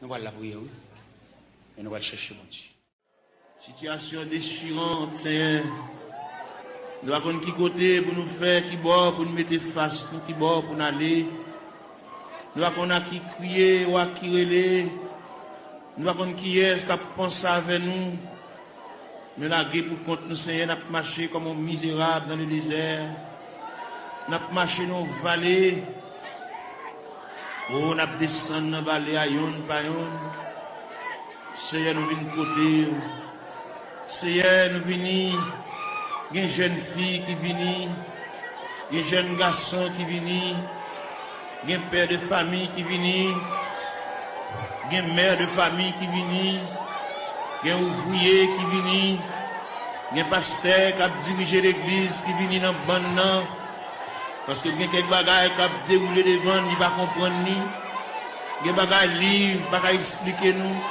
Nous allons la prière, oui. Et nous allons chercher mon Dieu. Situation déchirante, Seigneur. Nous avons qui côté pour nous faire, qui bord pour nous mettre face, nous qui bord pour nous aller. Nous avons qui crier ou qui relais. Nous avons qui est qui pense avec nous. Nous avons pour compte nous, Seigneur, nous avons marché comme un misérable dans le désert. Nous avons marché dans les vallées. Oh, nous avons descendu dans les vallées à yon par yon. Seigneur, nous venons côté. Seigneur, nous venons. Il y a une jeune fille qui vient. Il y a un jeune garçon qui vient. Il y a un père de famille qui vient. Il y a une mère de famille qui vient. Il y a un ouvrier qui vient. Il y a un pasteur qui a dirigé l'église qui vient dans le bon. Parce que il y a quelques bagages qui ont déroulé devant, il ne va pas comprendre. Il y a des bagages livres, il ne va pas expliquer nous.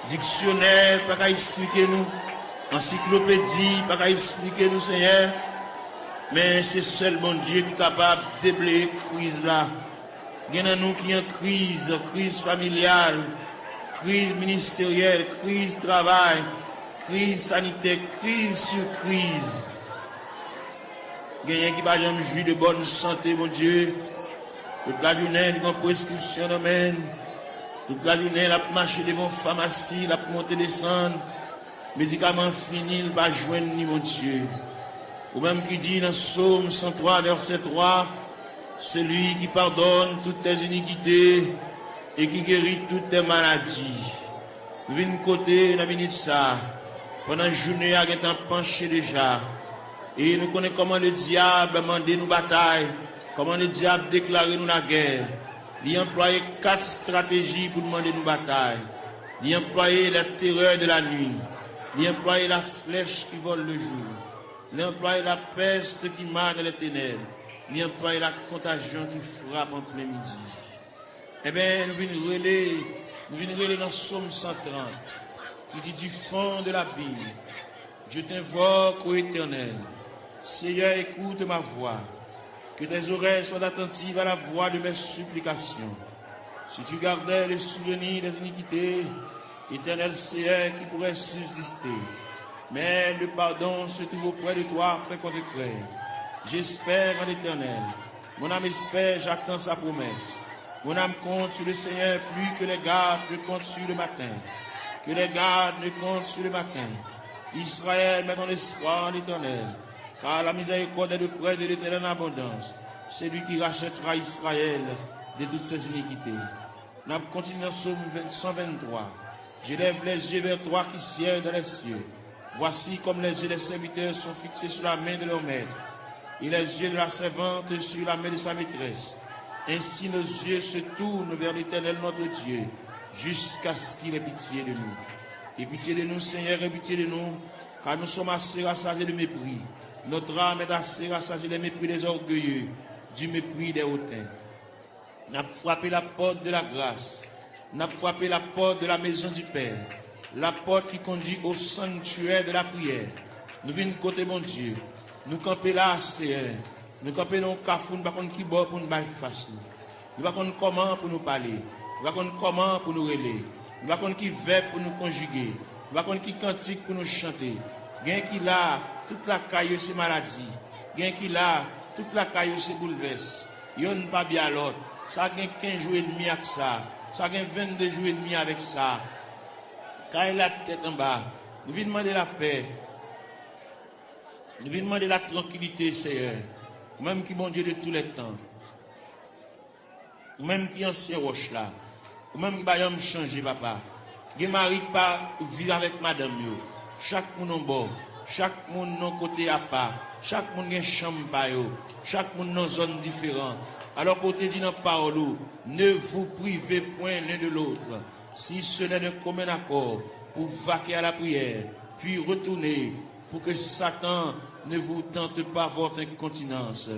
Dictionnaire, il ne va pas expliquer nous. Encyclopédie, il ne va pas expliquer nous, Seigneur. Mais c'est seul bon Dieu qui est capable de déblayer la crise là. Il y en a nous qui ont crise familiale, crise ministérielle, crise travail, crise sanitaire, crise sur crise. Il y a qui va jamais jouir de bonne santé, mon Dieu. Toute la journée, il y a une prescription d'amène. Toute la journée, il a marché devant la pharmacie, il a monté descendre. Médicaments finis, il va joindre ni mon Dieu. Ou même qui dit dans Psaume 103, verset 3, celui qui pardonne toutes tes iniquités et qui guérit toutes tes maladies. Nous venons côté, nous venons ça. Pendant la journée, il a penché déjà. Et nous connaissons comment le diable a demandé nous bataille, comment le diable a déclaré nous la guerre. Il a employé 4 stratégies pour demander nous bataille. Il a employé la terreur de la nuit. Il a employé la flèche qui vole le jour. Il a employé la peste qui marque les ténèbres. Il a employé la contagion qui frappe en plein midi. Eh bien, nous venons relayer dans Psaume 130, qui dit du fond de la Bible, je t'invoque, ô Éternel. Seigneur, écoute ma voix. Que tes oreilles soient attentives à la voix de mes supplications. Si tu gardais le souvenir des iniquités, Éternel Seigneur, qui pourrait subsister. Mais le pardon se trouve auprès de toi, frère contre frère. J'espère en l'Éternel. Mon âme espère, j'attends sa promesse. Mon âme compte sur le Seigneur plus que les gardes ne comptent sur le matin. Que les gardes ne comptent sur le matin. Israël met ton espoir en l'Éternel. Car la miséricorde est de près de l'Éternel en abondance. C'est lui qui rachètera Israël de toutes ses iniquités. Nous continuons dans Psaume 123. J'élève les yeux vers toi qui sièges dans les cieux. Voici comme les yeux des serviteurs sont fixés sur la main de leur maître, et les yeux de la servante sur la main de sa maîtresse. Ainsi nos yeux se tournent vers l'Éternel notre Dieu, jusqu'à ce qu'il ait pitié de nous. Et pitié de nous, Seigneur, et pitié de nous, car nous sommes assez rassasiés de mépris. Notre âme est assez rassasiée des mépris des orgueilleux, du mépris des hautains. N'a frappé la porte de la grâce, n'a frappé la porte de la maison du Père, la porte qui conduit au sanctuaire de la prière. Nous venons côté mon Dieu, nous camper là, Seigneur. Nous camper dans le cafou, nous ne savons pas qui bord pour nous battre face. Nous ne savons pas comment pour nous parler, nous ne savons pas comment pour nous relayer, nous ne savons pas qui verbe pour nous conjuguer, nous ne savons pas qui cantique pour nous chanter. Gain qui là, toute la caille c'est maladie. Gain qui là, toute la caille c'est bouleverse. Yon pas bien l'autre. Ça gain 15 jours et demi avec ça. Ça gain 22 jours et demi avec ça. Quand il a la tête en bas, nous venons demander la paix. Nous venons demander la tranquillité, Seigneur. Même qui bon Dieu de tous les temps. Même qui ancien roche là. Même qui va me changer, papa. Qui mari pas vivre avec madame yo. Chaque monde en bord, chaque monde dans côté à part, chaque monde a une chambre par yo, chaque monde dans une zone différente. Alors côté dit dans la parole, ne vous privez point l'un de l'autre, si ce n'est de commun accord, pour vaquer à la prière, puis retourner, pour que Satan ne vous tente pas votre incontinence.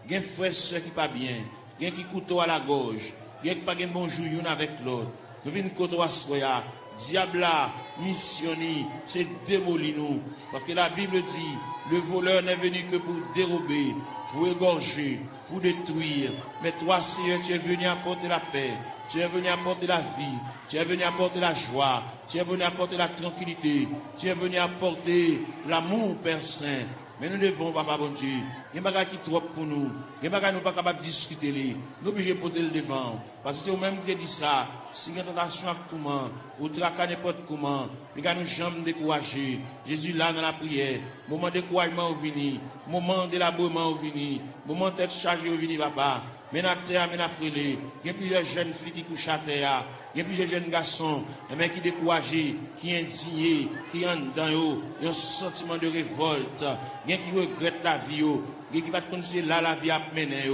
Il y a un frère qui pas bien, il y a qui couteau à la gorge, il y a qui pas un bonjour l'un avec l'autre. Nous venons côté à soya. Diable là, missionné, c'est démoli nous. Parce que la Bible dit, le voleur n'est venu que pour dérober, pour égorger, pour détruire. Mais toi, Seigneur, tu es venu apporter la paix. Tu es venu apporter la vie. Tu es venu apporter la joie. Tu es venu apporter la tranquillité. Tu es venu apporter l'amour, Père Saint. Mais nous devons, Papa bon Dieu, il y a des choses qui sont trop pour nous. Il y a des choses qui ne sont pas capables de discuter. Nous sommes obligés de porter le devant. Parce que c'est vous-même qui dit ça. Si il y a une tentation à comment, ou traquer n'importe comment, nous ne jamais décourager. Jésus là dans la prière. Moment de découragement est venu. Moment d'élaboration est venu. Moment de tête chargée est venu, Papa. Mais dans la terre, mais après les. Il y a plusieurs jeunes filles qui couchent à terre. Il y a plusieurs jeunes garçons, mais qui découragés, qui indignés, qui ont dans eux, un sentiment de révolte. Il y a qui regrettent la vie. Il y a qui ne connaissent pas là la vie à mener.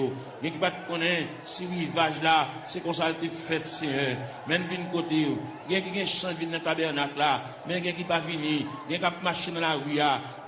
Il y a qui ne connaissent pas ce rivage là, c'est comme ça que fait, Seigneur. Même vin côté. Il y a qui ont changé dans le tabernacle là, mais il y a qui pas venu. Il y a qui marché dans la rue.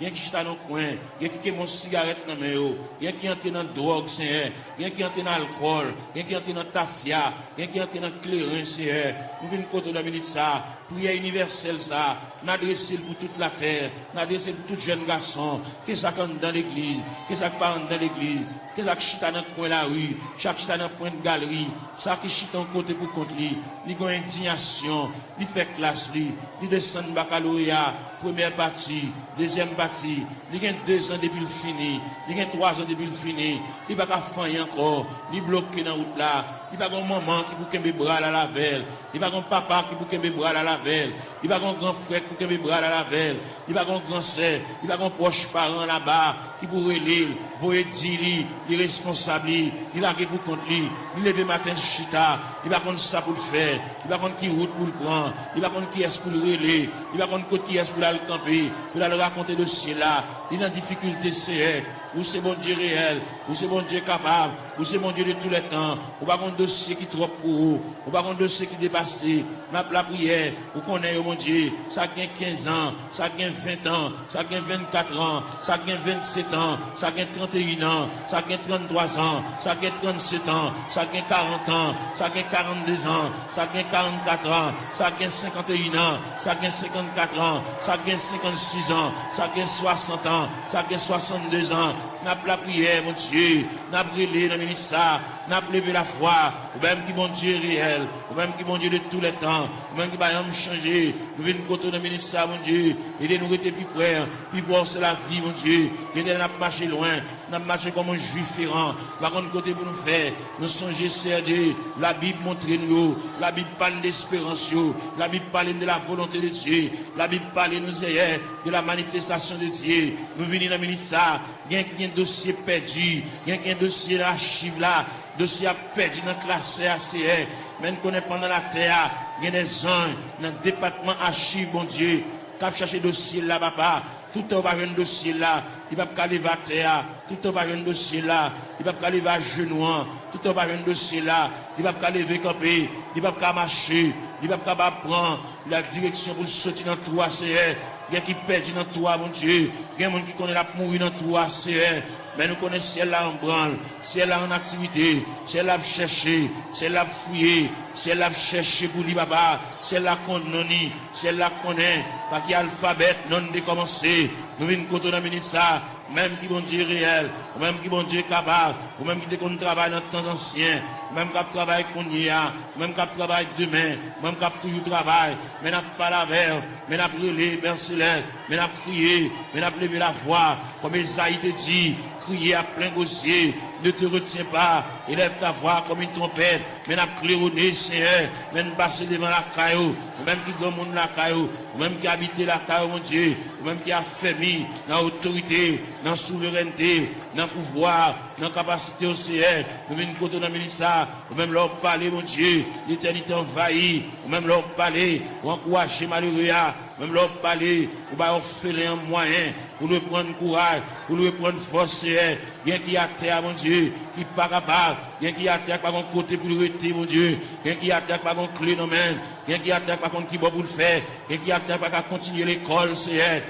Il y a qui chita dans le coin. Il y a qui ont une cigarette dans la main. Il y a qui entré dans la drogue, Seigneur. Il y a qui entré dans l'alcool. Il y a qui entré dans la tafia. Il y a qui entré dans le clairin, Seigneur. Nous venons côté de la minute ça, prière universelle ça, n'adresser pour toute la terre, n'adresser pour tout jeune garçon, qui ça dans l'église, qui ça part dans l'église, qui ça chita dans le coin de la rue, chaque chita dans le point de galerie, ça qui chita en côté pour contre lui, il a une indignation, il fait classe lui, il descend baccalauréat, première partie, deuxième partie, il a 2 ans depuis le fini, il a 3 ans depuis le fini, il va pas faire encore, il bloqué dans la route là, il va pas un maman qui pour qu'un bras à la velle, il va pas un papa qui pour qu'un bras à la velle, il va pas un grand frère pour qu'un bras à la velle, il va pas un grand sœur, il va pas un proche parent là-bas qui pour relire, voyer dire il est responsable, il a pour contre lui, il lever matin chita, il va contre ça pour le faire, il va contre qui route pour le prendre, il va contre qui est pour le relayer, il va contre qui est pour aller camper, pour aller raconter le ciel là, il a une difficulté c'est ou c'est bon Dieu réel, ou c'est bon Dieu capable, ou c'est bon Dieu de tous les temps, ou pas un dossier qui est trop pour vous, ou pas un dossier qui est dépassé, la prière, ou connaît mon Dieu, ça gagne 15 ans, ça gagne 20 ans, ça gagne 24 ans, ça gagne 27 ans, ça gagne 31 ans, ça gagne 33 ans, ça gagne 37 ans, ça gagne 40 ans, ça gagne 42 ans, ça gagne 44 ans, ça gagne 51 ans, ça gagne 54 ans, ça gagne 56 ans, ça gagne 60 ans, ça gagne 62 ans, n'a pas la prière, mon Dieu, n'a brûlé dans le ministère, n'a pas levé la foi, ou même qui mon Dieu réel, ou même qui mon Dieu de tous les temps, ou même qui va me changer, nous venons côté dans le ministère, mon Dieu, et nous rester plus près, puis voir c'est la vie, mon Dieu, et nous n'a pas marché loin, n'a pas marché comme un juif errant, par contre côté pour nous faire, nous songer, c'est Dieu, la Bible montre nous, la Bible parle d'espérance, la Bible parle de la volonté de Dieu, la Bible parle nous hier de la manifestation de Dieu, nous venons dans le ministère, il y a un dossier perdu, il y a un dossier d'archive là, dossier perdu dans la classe CACR, même qu'on est pendant la terre, il y a des anges dans le département archive, bon Dieu, qui a cherché dossier là, papa, tout le temps un dossier là, il va pas aller à terre, tout le temps un dossier là, il va pas aller à genoux, tout le temps un dossier là, il va pas lever camper, il va pas marcher, il va pas prendre la direction pour sortir dans 3 CR. Il y a qui perdent dans toi, mon Dieu. Il y a des gens qui connaissent la mourir dans toi, c'est mais nous connaissons ciel là en branle, ciel là en activité, ciel là chercher, ciel là fouiller, ciel là chercher pour lui, papa, ciel là connaît, ciel là connaît, pas qu'il y a alphabet non décommencé. Nous venons côté dans le ministère, même qui bon Dieu réel, ou même qui bon Dieu capable, ou même qui qu'on travaille dans le temps ancien, même qui travaille qu'on y a, même qui travaille demain, même qui toujours travaille, mais n'a pas la verre, mais n'a brûlé, Père Céleste, mais n'a prié, mais n'a levé la voix, comme Esaïe te dit, crier à plein gosier, ne te retiens pas, élève ta voix comme une trompette, mais n'a claironné, Seigneur, même passer devant la caillou, même qui grand monde la caillou, même qui habite la caillou, mon Dieu, même qui a fermé dans l'autorité, dans la souveraineté, dans le pouvoir, dans la capacité au Seigneur, nous venons côté dans le ministère, ou même leur parler, mon Dieu, l'éternité envahie, ou même leur parler, ou encourager malheureux, même leur parler, ou bah offrir un moyen, pour lui prendre courage, pour lui prendre force, bien qui a terre, mon Dieu, qui pas capable, bien qui a terre par mon côté pour le rester, mon Dieu, bien qui a terre par mon clé dans main, bien qui a terre par contre qui va pour le faire, bien qui a terre par continuer l'école, c'est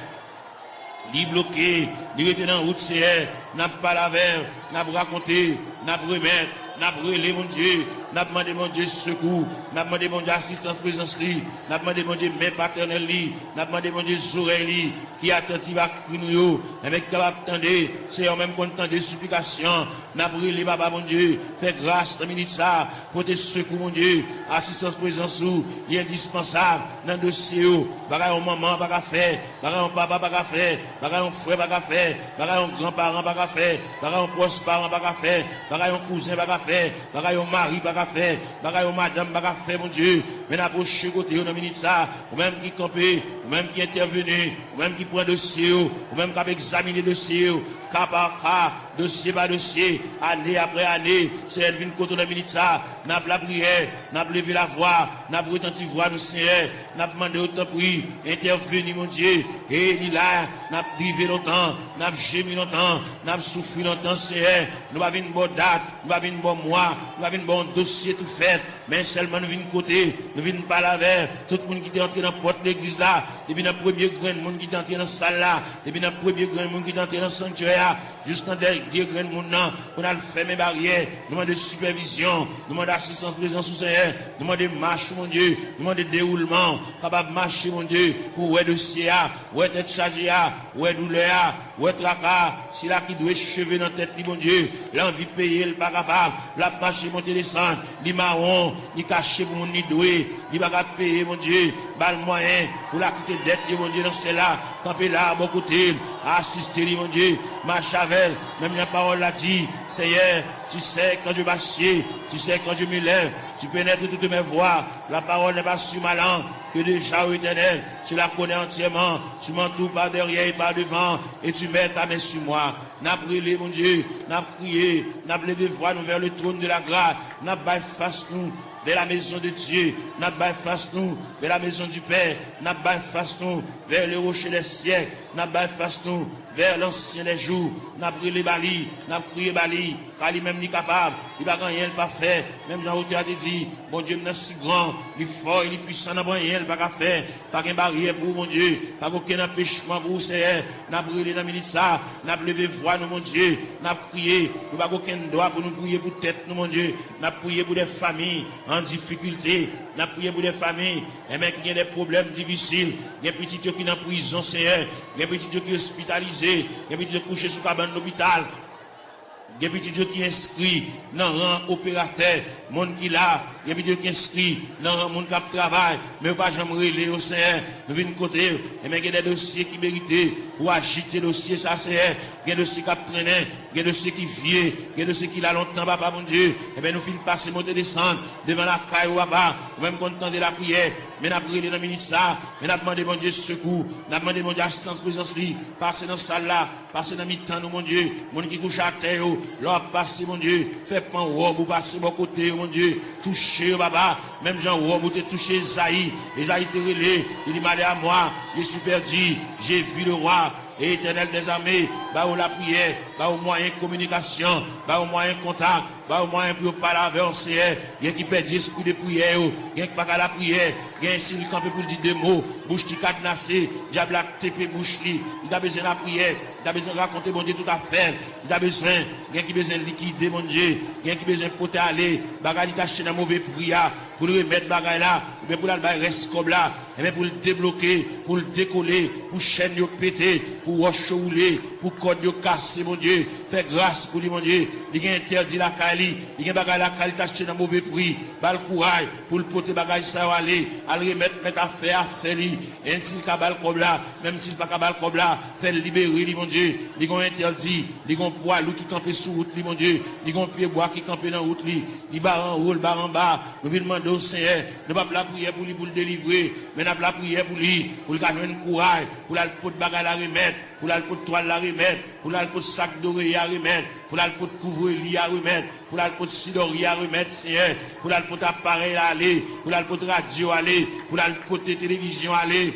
ni bloqué, ni rester dans la route, c'est n'a pas la verre, n'a pas raconté, n'a pas remettre, n'a brûlé, mon Dieu, N'a demandé mon Dieu secours, n'a demandé mon Dieu assistance présence li, n'a demandé mon Dieu main paternelle li, n'a demandé mon Dieu oreilles li, qui attentive à cri nous yo, avec capable tendre, c'est en même content de supplication, n'a brûlé papa mon Dieu, fait grâce dans minute ça, pour tes secours mon Dieu, assistance présence ou, il est indispensable dans le dossier ou, bagaille maman pas qu'à faire, bagaille papa pas qu'à faire, bagaille frère pas qu'à faire, bagaille grand-parent pas qu'à faire, bagaille proche parent pas qu'à faire, bagaille cousin pas qu'à faire, bagaille mari pas qu'à faire, bagaille madame pas qu'à faire mon Dieu, mais n'approche côté dans minute ça, ou même qui campé, ou même qui intervenu, ou même qui prend dossier ou même qui a examiné dossier cas par cas, dossier par dossier, année après année, c'est elle vient côté dans minute ça, n'a pas la prière, n'a pas levé la voix, n'a pas retenti voix nous Seigneur, n'a demandé autant prix, intervenir mon Dieu, et il là, n'a pas drivé longtemps, n'a pas gémi longtemps, n'a pas souffert longtemps Seigneur, nous pas une bonne date, nous pas une bonne mois, nous pas une bon dossier tout fait, mais seulement nous venons côté, nous venons pas la vers, tout le monde qui est entré dans la porte de l'église là, depuis le premier grand monde qui est entré dans la salle là, depuis le premier grand monde qui est entré dans le sanctuaire, jusqu'en dernier grand monde là, on a fait mes barrières, nous demandons supervision, nous demandons assistance présence au Seigneur, nous demandons marche mon Dieu, nous demandons déroulement, capable de marcher mon Dieu, pour ouais dossier, ouais tête chargée, ouais douleur, ouais tracas, si là qui doit cheveux dans la tête, mon Dieu, l'envie de payer, le pas capable, la marche monter descendre, li marron, ni caché pour mon ni doué, ni pas capable payer mon Dieu, bal moyen, pour la quitter dette, mon Dieu, dans celle-là, camper là, à bon côté, assister, mon Dieu, marche avec, même la parole l'a dit, Seigneur, tu sais quand je m'assieds, tu sais quand je me lève, tu pénètres toutes mes voies, la parole n'est pas sur ma langue, que déjà, ô Éternel, tu la connais entièrement, tu m'entoures par derrière et par devant, et tu mets ta main sur moi. N'a brûlé, mon Dieu, n'a prié, n'a levé voix nous vers le trône de la grâce, n'a pas face nous vers la maison de Dieu, n'a pas face nous vers la maison du Père, n'a pas face nous vers le rocher des siècles, n'a pas face nous vers l'ancien des jours, n'a brûlé Bali, n'a prié Bali, car lui-même n'est capable, il va rien pas faire, même Jean-Auteur a dit, mon Dieu, il est si grand, il est fort, il est puissant, n'a rien pas faire, pas qu'une barrière pour mon Dieu, pas aucun empêchement pour Seigneur, n'a brûlé dans le ministère, n'a levé voix, nous, mon Dieu, n'a prié, nous pas aucun droit pour nous prier pour tête, nous, mon Dieu, n'a prié pour des familles en difficulté, n'a prié pour des familles, et même qui ont des problèmes difficiles, il y a des petits qui sont en prison, Seigneur, il y a des petits qui sont hospitalisés, il y a des petits qui sont couchés sous cabane de l'hôpital. Il y a des petits qui sont inscrits dans le rang opérateur, monde qui là, il y a des petits qui sont inscrits dans le rang monde qui travaille, mais pas jamais relé au Seigneur, nous venons côté, et mais il y a des dossiers qui méritent pour agiter le dossier, ça c'est, il y a des dossiers qui traînent, il y a des dossiers qui viennent, il y a des dossiers qui là longtemps, papa mon Dieu, et bien nous finissons passer, monter, descendre, devant la caille ou papa, même content de la prière, mais nous avons prié dans le ministère, mais nous avons demandé mon Dieu secours, nous avons demandé mon Dieu assistance présence, passer dans la salle là, passer dans le temps, mon Dieu, mon qui couche à terre, l'or passer, mon Dieu, fait pas un robe ou passer mon côté, mon Dieu, toucher, papa, même Jean robe ou te toucher Esaïe, Esaïe te relé, il dit, malé à moi, je suis perdu, j'ai vu le roi, et Éternel des armées, bah où la prière, bah au moyen de communication, bah au moyen de contact, bah au moyen pour parler avec un Seigneur, il y a qui perd l'esprit de prière, il y a qui pas la prière, il y a un signe campé pour dire deux mots, bouche qui cadenassée, diable a TP bouche li, il a besoin de la prière, il a besoin de raconter mon Dieu tout à fait, il a besoin, il y a qui besoin de liquider mon Dieu, il y a qui besoin de porter aller, bagarre il t'achète un mauvais prière, pour le remettre bagarre là, mais pour la reste comme là, et bien pour le débloquer, pour le décoller, pour chaîne yo péter, pour roche rouler, pour code yo casser mon Dieu, fais grâce pour lui mon Dieu, il y a interdit la Kali, il y a bagarre la Kali t'acheter un mauvais prix, bal courage pour le porter bagarre ça aller, à le remettre mettre à faire lui, ainsi le cabal comme là, même s'il pas cabal comme là, fait libérer lui mon Dieu, il y a interdit, il y a poids loup qui campe sous route lui mon Dieu, il y a pied bois qui campe dans route lui, il bar en haut, le bar en bas, nous venons demander au Seigneur, nous pas la prière pour lui pour le délivrer, mais nous la prière pour lui, pour le gagner un courage, pour la pot de bagarre la remettre, pour la pot de toile la remettre, pour la pot de sac d'oreiller à remettre, pour la pot de couvre-lit à remettre, pour la pot de sidori à remettre, Seigneur, pour la pot d'appareil à aller, pour la pot de radio à aller, pour la pot de télévision à aller,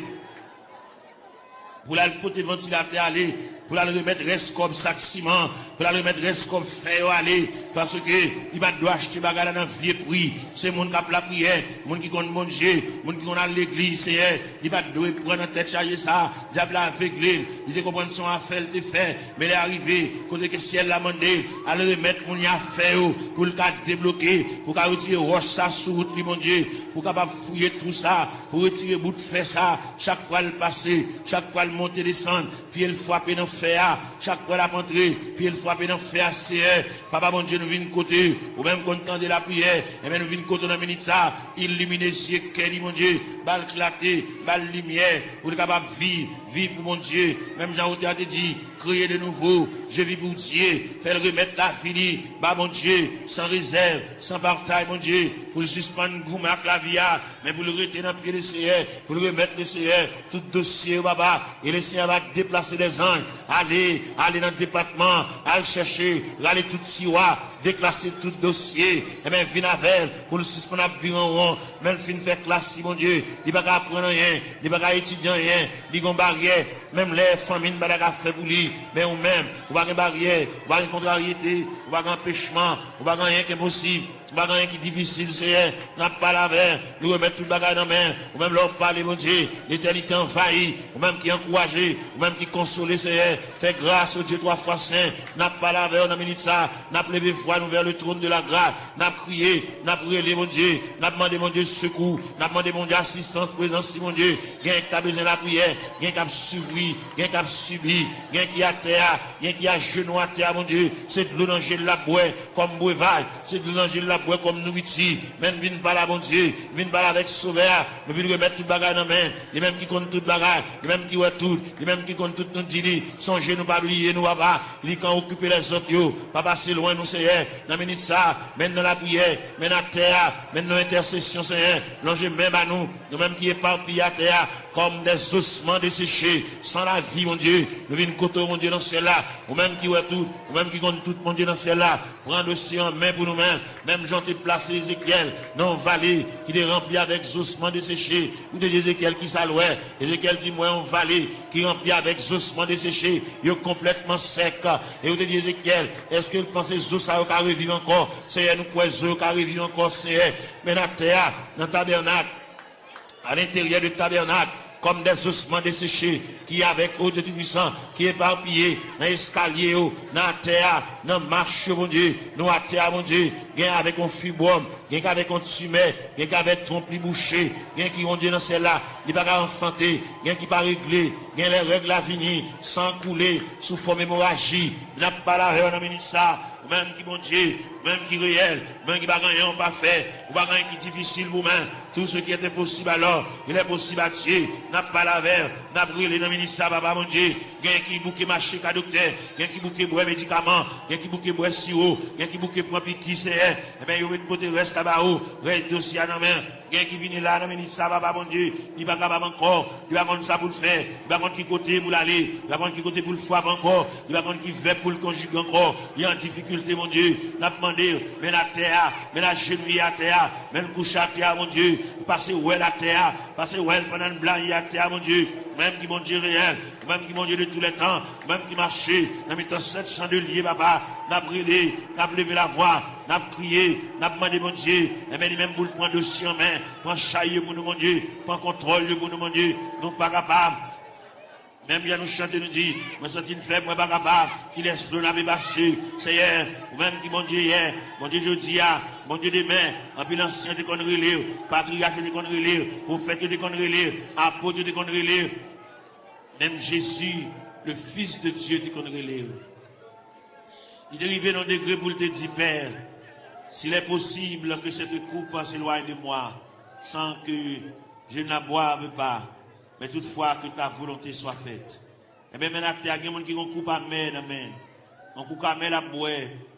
pour la pot de ventilateur à aller, pour la remettre reste comme sac ciment, pour la remettre reste comme fer aller, parce que il va doit acheter bagarre dans vieux prix. C'est monde qui a la prière, monde qui compte manger, monde qui compte à l'église, c'est il va doit prendre en tête charger ça, diable aveuglé, il te comprendre son affaire te fait, mais il est arrivé côté que ciel l'a demandé, à le remettre mon affaire pour le cas débloquer, pour qu'à retirer roche ça sur route mon Dieu, pour capable fouiller tout ça, pour retirer bout de fer ça, chaque fois le passer, chaque fois le monter descendre, puis il frapper dans fer, chaque fois la rentrer, puis il frapper dans fer c'est papa mon Dieu nous vient côté, ou même content de la prière, et même nous vient côté dans minute ça, illuminer les yeux cœur mon Dieu, balle clarté, balle lumière, pour être capable vivre pour mon Dieu, même Jean Routé a dit, créer de nouveau, je vis pour Dieu, faire remettre la fini, bah mon Dieu, sans réserve, sans bataille mon Dieu, pour le suspendre goût à la vie, mais pour le retirer dans le pied du Seigneur, pour le remettre le Seigneur, tout dossier baba, et le Seigneur va déplacer des anges, aller dans le département, aller chercher, aller tout tiroir, déclasser tout dossier, et bien venir avec, pour le suspendre à vivre en rond, même fin faire classe, mon Dieu, il va pas apprendre rien, il va pas étudier rien, il va barrière, même les familles ne vont pas faire pour lui, mais ou même, on va une barrière, on va une contrariété, on va un empêchement, on va rien qui est possible. Rien qui est difficile, c'est n'a pas la verre, nous remettre tout le bagage dans la main, ou même leur parler, mon Dieu, l'éternité envahie, ou même qui encourage, ou même qui console, c'est fait grâce au Dieu 3 fois saint, n'a pas la verre, on a mis ça, n'a pas levé foi, nous vers le trône de la grâce, n'a crié, n'a prié, mon Dieu, n'a demandé, mon Dieu, secours, n'a demandé, mon Dieu, assistance, présence, mon Dieu, gain qui a besoin de la prière, gain qui a suivi, gain qui a subi, gain qui a terre, gain qui a genou à terre, mon Dieu, c'est de l'eau dans la boue, comme breuvage, c'est de l'eau dans la bois comme nourriture, même vin pas là, bon Dieu, vin pas là avec sauveur, nous vin remettre tout bagage dans main, les mêmes qui comptent tout bagage, les mêmes qui voient tout, les mêmes qui comptent tout nous dit, songez nous pas oublier nous papa, il quand occuper les autres yo, pas passer loin nous Seigneur, dans minute ça, maintenant la prière, maintenant la terre, maintenant l'intercession Seigneur, l'ange même à nous mêmes qui éparpillent à terre, comme des ossements desséchés, sans la vie, mon Dieu, nous venons côté, mon Dieu, dans celle-là, ou même qui voit tout, ou même qui compte tout, mon Dieu, dans celle-là, prendre le dossier en main pour nous-mêmes, même Jean t'ai placé Ézéchiel dans une vallée qui est remplie avec ossements desséchés, ou de Ézéchiel qui s'allouait, Ézéchiel dit, moi, une vallée qui est remplie avec ossements desséchés, il est complètement sec, et vous dit Ézéchiel, est-ce que vous pensez que ça va revivre encore, c'est nous quoi, ça va revivre encore, c'est, mais dans la terre, dans le tabernacle, à l'intérieur du tabernacle, comme des ossements desséchés, qui avec eau de Tout-Puissant, qui est éparpillé dans l'escalier, dans la terre, dans la marche, mon Dieu, dans la terre, mon Dieu, gain avec un fibrome, gain avec un tumeur, gain avec trompe bouché, gain qui, mon Dieu, dans celle-là, il va pas enfanter, gain qui pas réglé, gain les règles à venir, sans couler, sous forme hémorragie, n'a pas la règle dans le ça, même qui, mon Dieu, même qui réel, même qui va gagner, on pas fait, ou va gagner qui difficile, vous-même, tout ce qui était possible alors, il est possible à Dieu, n'a pas la verre, n'a brûlé dans le ministère, papa, mon Dieu, gain qui bouquet marché qu'à docteur, gain qui bouquet bois médicaments, gain qui bouquet bois sirop, gain qui bouquet prend piqui, c'est, eh bien, il y a une côté reste là-bas, reste dossier à la main, gain qui vient là dans le ministère, papa, mon Dieu, il va capable encore, il va contre ça pour le faire, il va contre qui côté pour l'aller, il va contre qui côté pour le frapper encore, il va contre qui fait pour le conjuguer encore, il y a en difficulté, mon Dieu, n'a demandé, mais la terre, mais la genouille à terre, mais le couche à terre, mon Dieu, passer où est la terre, passer où est pendant le blanc à terre, mon Dieu, même qui mon Dieu réel, même qui mon Dieu de tous les temps, même qui marchait, dans mes temps 700 de liés, papa, n'a brûlé, n'a levé la voix, n'a crié, n'a demandé, mon Dieu, et même pour le prendre dossier en main, prendre chaille pour nous, mon Dieu, prendre contrôle pour nous, mon Dieu, nous pas capables. Même bien nous chanter, nous dit, moi senti une faible, moi pas capable, qui laisse l'eau n'avait passé, Seigneur, ou même qui mon Dieu hier, mon Dieu jeudi, mon Dieu demain, en plus l'ancien de qu'on relire, patriarche de qu'on relire, prophète de qu'on relire, apôtre de qu'on relire, même Jésus, le Fils de Dieu de qu'on relire. Il est arrivé dans le degré pour te dire, Père, s'il est possible que cette coupe s'éloigne de moi, sans que je ne la boive pas, mais toutefois que ta volonté soit faite. Et bien maintenant, il y a des gens qui ont coupé à main, on coupe à main la boire,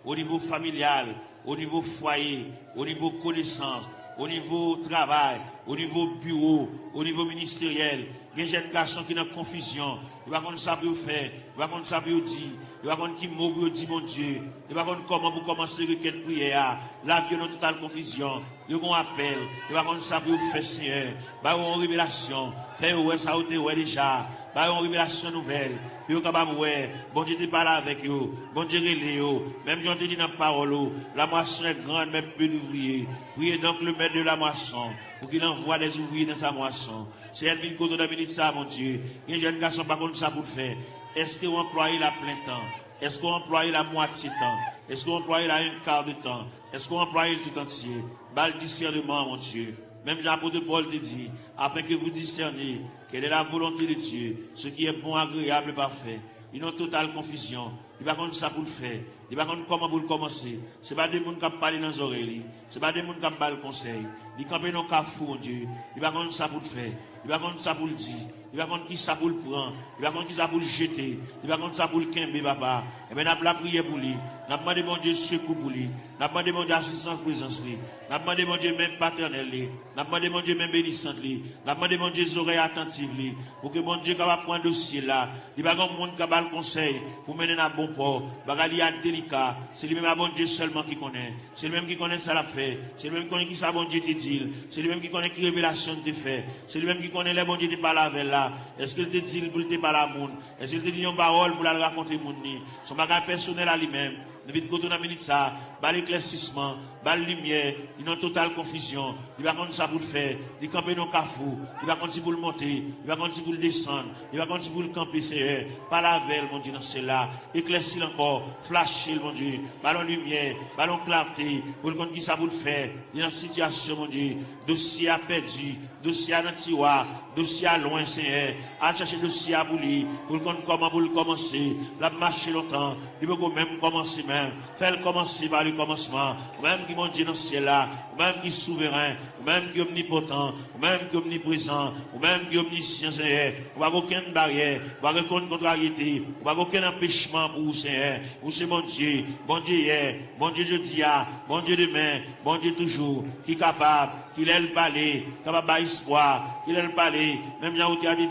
au niveau familial, au niveau foyer, au niveau connaissance, au niveau travail, au niveau bureau, au niveau ministériel. Il y a des jeunes garçons qui sont en confusion. Ils ne savent pas ça pour faire, ils ne savent pas ça pour dire. Il va qu'on qui mot pour dire mon Dieu. Il va qu'on comment pour commencer requête prière. La vie dans totale confusion. Il va qu'on appelle. Il va qu'on ça pour faire Seigneur. Bah une révélation. Faire ouais ça ou ouais déjà. Bah, une révélation nouvelle. Puis vous capable ouais, bon Dieu te parle avec vous, bon Dieu relève vous. Même Dieu te dit dans la parole, la moisson est grande, mais peu d'ouvriers. Priez donc le maître de la moisson, pour qu'il envoie des ouvriers dans sa moisson. C'est elle qui vient de venir ça, mon Dieu. Il y a un jeune garçon, par contre, ça pour le faire. Est-ce que vous employez la plein temps? Est-ce que vous employez la moitié de temps? Est-ce que vous employez la un quart de temps? Est-ce que vous employez le tout entier? Bah, le discernement, mon Dieu. Même Jean-Apôtre Paul te dit, afin que vous discerniez quelle est la volonté de Dieu, ce qui est bon, agréable et parfait. Ils ont totale confusion. Il va contre ça pour le faire. Il va contre comment pour le commencer. Ce n'est pas des gens qui parlent dans les oreilles. Ce n'est pas des gens qui parlent le conseil. Il campent dans le cafou, mon Dieu. Il va contre ça pour le faire. Il va contre ça pour le dire. Il va contre qui ça pour le prendre. Il va contre qui ça pour le jeter. Il va contre ça pour le quimber, papa. Et bien, nous avons prié pour lui. Nous avons demandé, mon Dieu, secours pour lui. Nous avons demandé, mon Dieu, assistance, présence. Nous avons demandé, mon Dieu, même paternel. Nous avons demandé, mon Dieu, même bénissante. Nous avons demandé, mon Dieu, oreilles attentives. Pour que mon Dieu, capable prendre dossier là. Il va contre monde capable le conseil pour mener à bon port. Il y a délicat. C'est lui-même, à bon Dieu seulement qui connaît. C'est lui-même qui connaît ça l'a fait. C'est lui-même qui connaît qui ça, bon Dieu, te dit. C'est lui-même qui connaît qui révélation te fait. C'est lui-même qui connaît les bon Dieu te parle avec là. Est-ce qu'il te dit pour te parler à monde? Est-ce qu'il te dit une parole pour la raconter monde? Son bagage personnel à lui-même. Depuis que tu as minute ça, bas l'éclaircissement, bas la lumière, il y a une totale confusion. Il va contre ça pour le faire. Il va camper dans le cafou. Il va contre ça pour le monter. Il va contre ça pour le descendre. Il va contre ça pour le camper, c'est pas la veille, mon Dieu, dans celle-là. Éclaircir encore, flasher, mon Dieu. Ballon lumière, ballon clarté. Pour le contre qui ça pour le faire. Il y a une situation, mon Dieu. Dossier à perdu. Dossier à tiroir. Dossier à loin, Seigneur. À chercher dossier à bouler. Pour le contre comment pour le commencer. La marcher longtemps. Il veut même commencer même. Faire commencer par le commencement. Même qui mon Dieu dans ce ciel-là. Même qui est souverain. Même qui est omnipotent. Même qui est omniprésent. Même qui est omniscient, Seigneur. On va aucune barrière. On va aucune contrariété. On va aucun empêchement pour vous, Seigneur. Vous, c'est mon Dieu. Bon Dieu hier. Bon Dieu jeudi. Bon Dieu demain. Bon Dieu toujours. Qui est capable. Qu'il ait le palais. Capable d'espoir. Qu'il ait le palais. Même Jean-Outi a dit.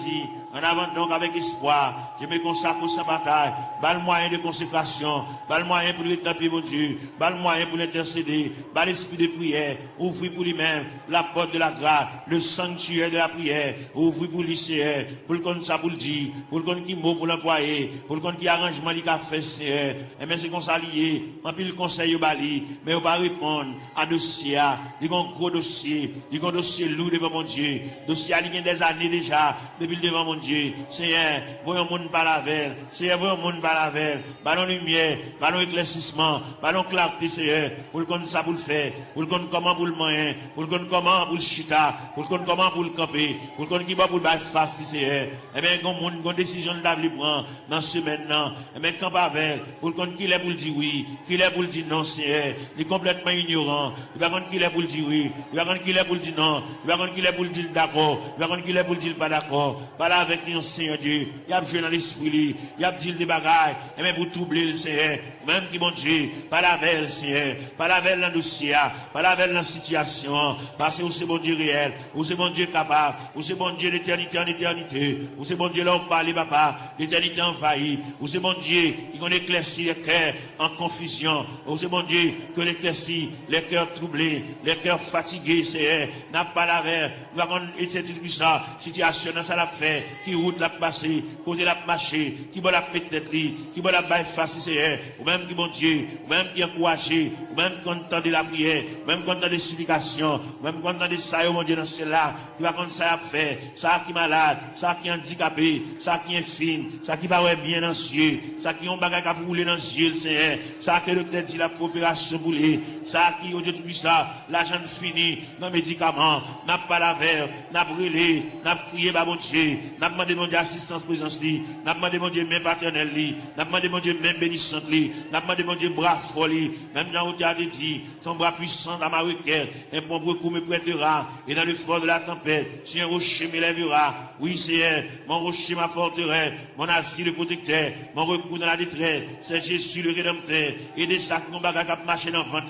En avant donc avec espoir, je me consacre sans bataille. Bas le moyen de consécration, bas le moyen pour rétablir mon Dieu, bas le moyen pour l'intercéder, bas l'esprit de prière, ouvrir pour lui-même la porte de la grâce, le sanctuaire de la prière, ouvrir pour l'ICR, pour le compte ça pour le dire, pour le compte qui mot pour l'employer, pour le compte qui arrangement qui a fait CR. Et bien c'est qu'on s'allie, en plus le conseil au bali, mais on va répondre à dossier, il y a un gros dossier, il y a un dossier lourd devant mon Dieu, dossier il y a des années déjà, depuis devant mon Dieu, Seigneur, voyons mon par la veille, Seigneur, voyons mon par la veille, ballon lumière, ballon éclaircissement, ballon clarté, Seigneur, pour le compte ça pour le faire, pour le compte comment pour le moyen, pour le compte comment pour le chita, pour le compte comment pour le camper, pour le compte qui va pour le bail face, Seigneur, et bien, une décision de d'avoir prendre dans ce maintenant, et bien, quand pas avec, pour le compte qu'il est pour le dire oui, qu'il est pour le dire non, Seigneur, il est complètement ignorant, il va compte qu'il est pour le dire oui, il va compte qu'il est pour le dire non, il va compte qu'il est pour le dire d'accord, il va compte qu'il est pour le dire pas d'accord, voilà avec nous, Seigneur Dieu, il y a joué dans l'esprit, il y a dit des bagailles, et même pour troubler le Seigneur, même qui mon Dieu, pas la veille, Seigneur, pas la veille dans le dossier, pas la veille dans la situation, parce que c'est bon Dieu réel, ou c'est bon Dieu capable, ou c'est bon Dieu d'éternité en éternité, ou c'est bon Dieu là où parle, papa, l'éternité envahie, ou c'est bon Dieu qui qu'on éclaircit les cœurs en confusion, ou c'est bon Dieu que l'éclaircit les cœurs troublés, les cœurs fatigués, Seigneur, n'a pas la veille, nous avons été tout ça, situation dans ça l'a fait, qui route l'a passé, côté l'a marché, qui va la peut-être qui va la baille face, Seigneur, ou même qui bon Dieu, ou même qui encouragé, ou même content de la prière, même content des supplications, même content de ça, mon Dieu, dans cela, qui va contre ça à faire, ça qui est malade, ça qui est handicapé, ça qui est fine, ça qui va bien dans les yeux, ça qui ont bagage à rouler dans les yeux, Seigneur, ça que le docteur dit la opération boulée, ça qui, au Dieu tout ça, l'argent fini, dans les médicaments, n'a pas la verre, n'a brûlé, n'a prié, bah, mon Dieu, n'a demandé mon Dieu assistance présence, n'a demandé mon Dieu même paternel, n'a demandé mon Dieu même bénissante, n'a demandé mon Dieu bras folie, même dans où tu as dit, ton bras puissant dans ma requête, un bon recours me prêtera, et dans le fort de la tempête, si un rocher m'élèvera, oui, Seigneur, mon rocher ma forteresse, mon asile le protecteur, mon recours dans la détresse, c'est Jésus le rédempteur, et des sacs, mon bagage qui marché dans le ventre,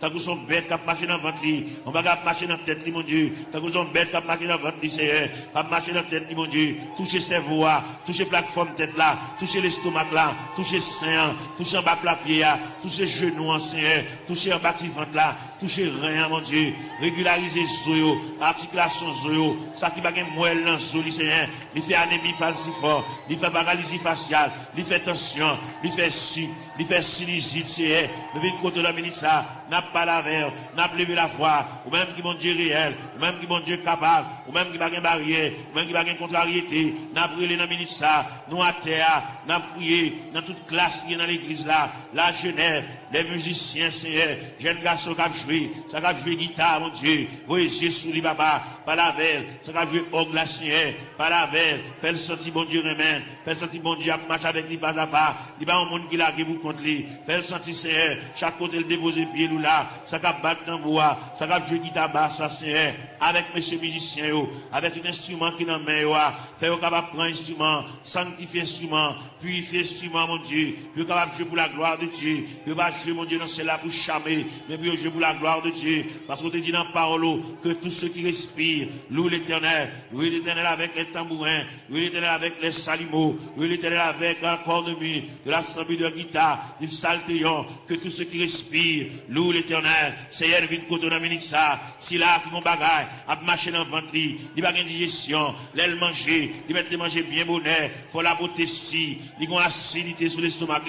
tant que son bête qui marché dans le ventre, mon bagage qui marché dans la tête, mon Dieu, tant que son bête qui marché dans le ventre, Seigneur, qui marché dans la tête, mon Dieu, touchez cerveau, touchez plateforme tête là, touchez l'estomac là, touchez sein, touchez en bas la pied, touchez genoux, Seigneur, touchez en bas ventre là, toucher rien, mon Dieu, régulariser zoyo, articulation zoyo, ça qui va gagner moelle dans zo, Seigneur, il fait anémie falciforme, il fait paralysie faciale, il fait tension, il fait sinusite, Seigneur, nous venons contre la ministre, n'a pas la verre, n'a pas levé la foi, ou même qui mon Dieu réel, ou même qui mon Dieu capable, ou même qui va gagner barrière, ou même qui va gagner contrariété, n'a pas brûlé dans la ministre, nous à terre, n'a prié dans toute classe qui est dans l'église là, la jeunesse, les musiciens, Seigneur, jeunes garçons qui ont joué, ça qui ont joué guitare, mon Dieu, voyez Jésus, les papa, par la veille, ça qui ont joué orgue la Seigneur, par la veille, fait le sentir, bon Dieu, remède, fait le sentir, bon Dieu, à marcher avec lui pas à pas, il va un monde qui l'a vous contre lui, fait le sentir, Seigneur, chaque côté le déposer pied nous là, ça qui a battu dans bois, ça qui a joué guitare basse, ça, Seigneur, avec monsieur musicien, avec un instrument qui est dans la main, fait capable prendre instrument, sanctifier instrument, purifier instrument, mon Dieu, puis capable jouer pour la gloire de Dieu, puis pas jouer, mon Dieu, dans celle-là pour charmer, mais puis jouer pour la gloire de Dieu, parce qu'on te dit dans la parole que tous ceux qui respirent, louent l'Éternel avec les tambourins, louent l'Éternel avec les salimos, louent l'Éternel avec un corps de mie, de l'assemblée de guitare, du saltéon, que tous ceux qui respirent, louent l'Éternel, Seigneur, vite côté dans minute ça, si là, qui vont bagaille, à marcher dans le ventre, il va une digestion, l'aile manger, il va te manger bien bonheur, faut la beauté si, il y a une acidité sur l'estomac,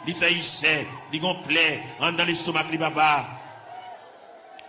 il fait issé, il y a une plaie, dans l'estomac, papa.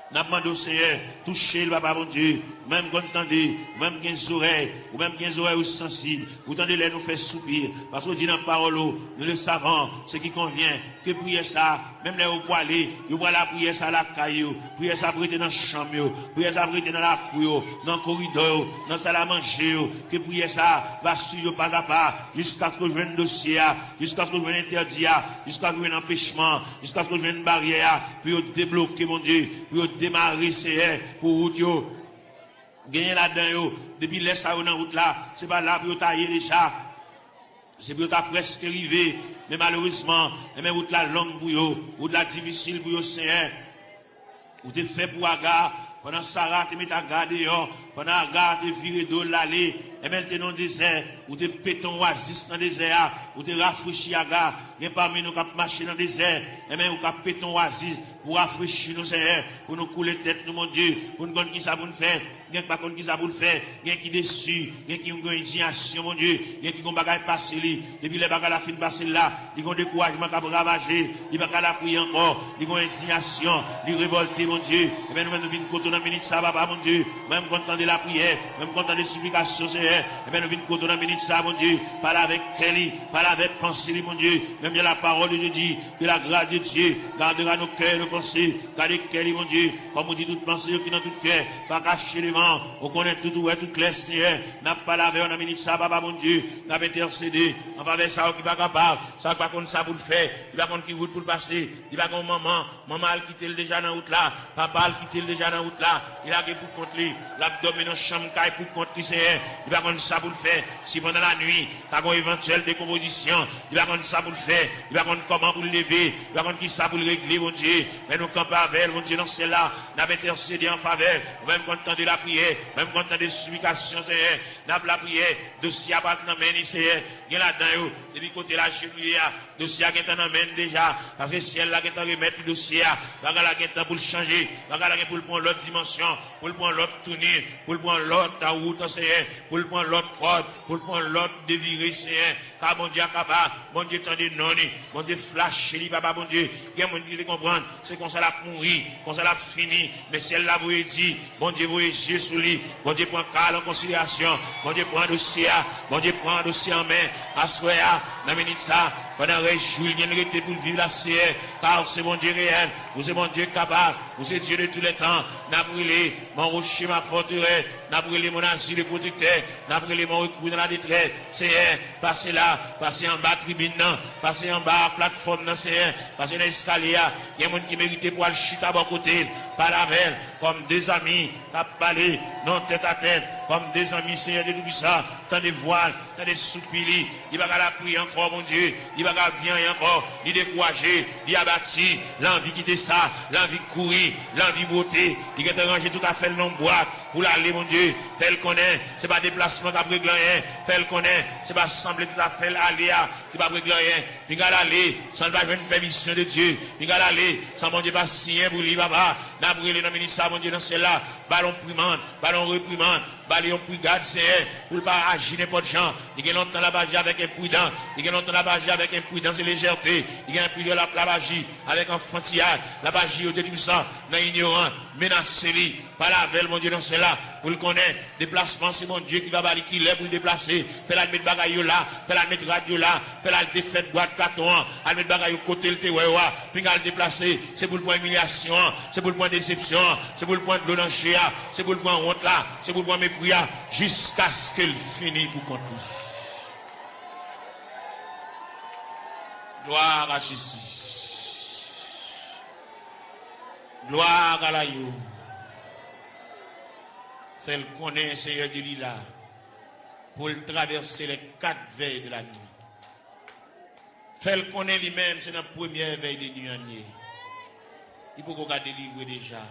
N'a pas demandé au Seigneur, toucher le papa, mon Dieu, même quand vous entendez, même qui ont oreilles, ou même qui ont oreilles sensibles, vous entendez les nous faire soupir, parce qu'on dit dans la parole, nous le savons, ce qui convient, que prier ça, même les au poilé, vous voyez la prière ça à la caillou, prier ça prêter dans la chambre, prier ça prêter dans la cour, dans le corridor, dans la salle à manger, que prier ça va suivre pas à pas, jusqu'à ce que je vienne dossier, jusqu'à ce que je vienne interdit, jusqu'à ce que je vienne empêchement, jusqu'à ce que je vienne barrière, puis débloquer, mon Dieu, puis démarrer, c'est pour route, gagner là-dedans, depuis laisse ça dans route là, c'est pas là pour tailler déjà, c'est pour presque arrivé, mais malheureusement, mais route là longue pour eux, route là difficile pour eux, c'est ou t'es fait pour Agar, pendant Sarah, tu mets ta garde dehors, pendant Agar, tu viré d'eau l'aller, et même t'es dans le désert, ou t'es péton oasis dans le désert, ou t'es rafraîchi Agar, et parmi nous qui marché dans le désert, et même ou qui péton oasis, pour rafraîchir nos Seigneur, pour nous couler tête, nous, mon Dieu, pour nous connaître qui ça pour nous faire, il y a pas qui ça pour nous faire, il y a qui déçu, il y a qui ont une indignation, mon Dieu, il y a qui ont bagaille passé, depuis les bagailles la fin passé là, ils ont découragement qui a ravagé, ils ont la prier encore, ils ont indignation, ils révolté, mon Dieu, et bien nous venons côté dans la minute ça, papa, mon Dieu, même quand on entend la prière, même quand on entend les supplications, Seigneur, et bien nous venons côté dans la minute ça, mon Dieu, parle avec Kelly, parle avec pensée, mon Dieu, même bien la parole de Dieu dit, que la grâce de Dieu gardera nos cœurs, nos pensées, gardez Kelly, mon Dieu, comme on dit toute pensée qui dans tout cœur, pas cacher les mains, on connaît tout, tout clair, Seigneur, n'a pas lavé, on a mis ça, papa, mon Dieu, n'a pas intercédé, on va vers ça, qui va capable, ça va contre ça pour le faire, il va contre qui route pour le passer, il va contre maman a quitté déjà dans la route là, papa a quitté déjà dans la route là, il a pour contre lui, l'abdomen dans la chambre, pour contre lui, Seigneur, il va contre ça pour le faire, si pendant la nuit, t'as une éventuelle décomposition, il va contre ça pour le faire, il va contre comment pour le lever, il va contre qui ça pour le régler, mon Dieu, mais nous campons avec, mon Dieu, dans celle-là, nous avons intercédé en faveur, même quand on entend la prière, même quand on entend des supplications, Seigneur, nous avons la prière, dossier à battre dans la main, Seigneur, il y a là-dedans, depuis côté la cheville, dossier à qui en amène déjà, parce que si elle là qui est en remettre le dossier, la qui est pour le changer, la pour le prendre l'autre dimension, pour le prendre l'autre tournure, pour le prendre l'autre route, Seigneur, pour le prendre l'autre code, pour le prendre l'autre déviré, Seigneur, car mon Dieu est capable, mon Dieu tendez non, mon Dieu flash, papa, mon Dieu, il y a mon Dieu qui comprendre, c'est qu'on s'en a mourir, qu'on s'en a fini, mais si elle l'a vous dit, mon Dieu vous Jésus sous lui, mon Dieu prend calme en considération, mon Dieu prend un dossier, mon Dieu prend un dossier en main, à soi, dans la minute ça, pendant que Julien était pour vivre la CR, car c'est mon Dieu réel, vous êtes mon Dieu capable, vous êtes Dieu de tous les temps, n'a brûlé mon rocher, ma forteresse, n'a brûlé mon asile protecteur, n'a brûlé mon recours dans la détresse, c'est passez là, passez en bas tribune, passez en bas plateforme, c'est passez dans l'escalier, il y a un monde qui méritait pour aller chuter à bon côté, par la veille, comme des amis, qui parlé, non tête à tête, comme des amis, Seigneur de tout ça, tant de voiles, tant de soupirs, il va la prier encore, mon Dieu, il va dire encore, il décourager, il a bâti, l'envie quitter ça, l'envie courir, l'envie beauté, il a rangé tout à fait le nom boîte pour l'aller, mon Dieu, fait le connaît, c'est pas déplacement qui a régler rien, fait le connaît, c'est pas sembler tout à fait l'aléa qui va régler rien, il a l'aller, sans pas une permission de Dieu, il a l'aller, sans mon Dieu pas signer pour lui, papa, n'a brûlé dans le ministère, mon Dieu, dans celle-là, ballon primande, ballon reprimande, ballon brigade, c'est pour pas agir n'importe gens, il y a longtemps la bagie avec imprudence, il y a longtemps la bagie avec imprudence et légèreté, il y a un peu de la bagie avec enfantillage, la bagie au détruisant, dans l'ignorant, menacé, par la veille, mon Dieu, dans cela, pour le connaître, déplacement, c'est mon Dieu qui va balayer, qui lève pour le déplacer, fait la mettre bagaille là, fait la mettre radio là, fait la défaite boîte 4 ans, à mettre bagaille au côté, le tewewa, puis à le déplacer, c'est pour le point humiliation, c'est pour le point déception, c'est pour le point de l'onanger, c'est pour le point honte là, c'est pour le point mépris, jusqu'à ce qu'elle finisse pour compter. Gloire à Jésus. Gloire à l'agneau. Celle qu'on est, Seigneur de l'Ila, pour traverser les 4 veilles de la nuit. Celle qu'on est lui-même, c'est la première veille de nuit. Il faut qu'on délivrer déjà.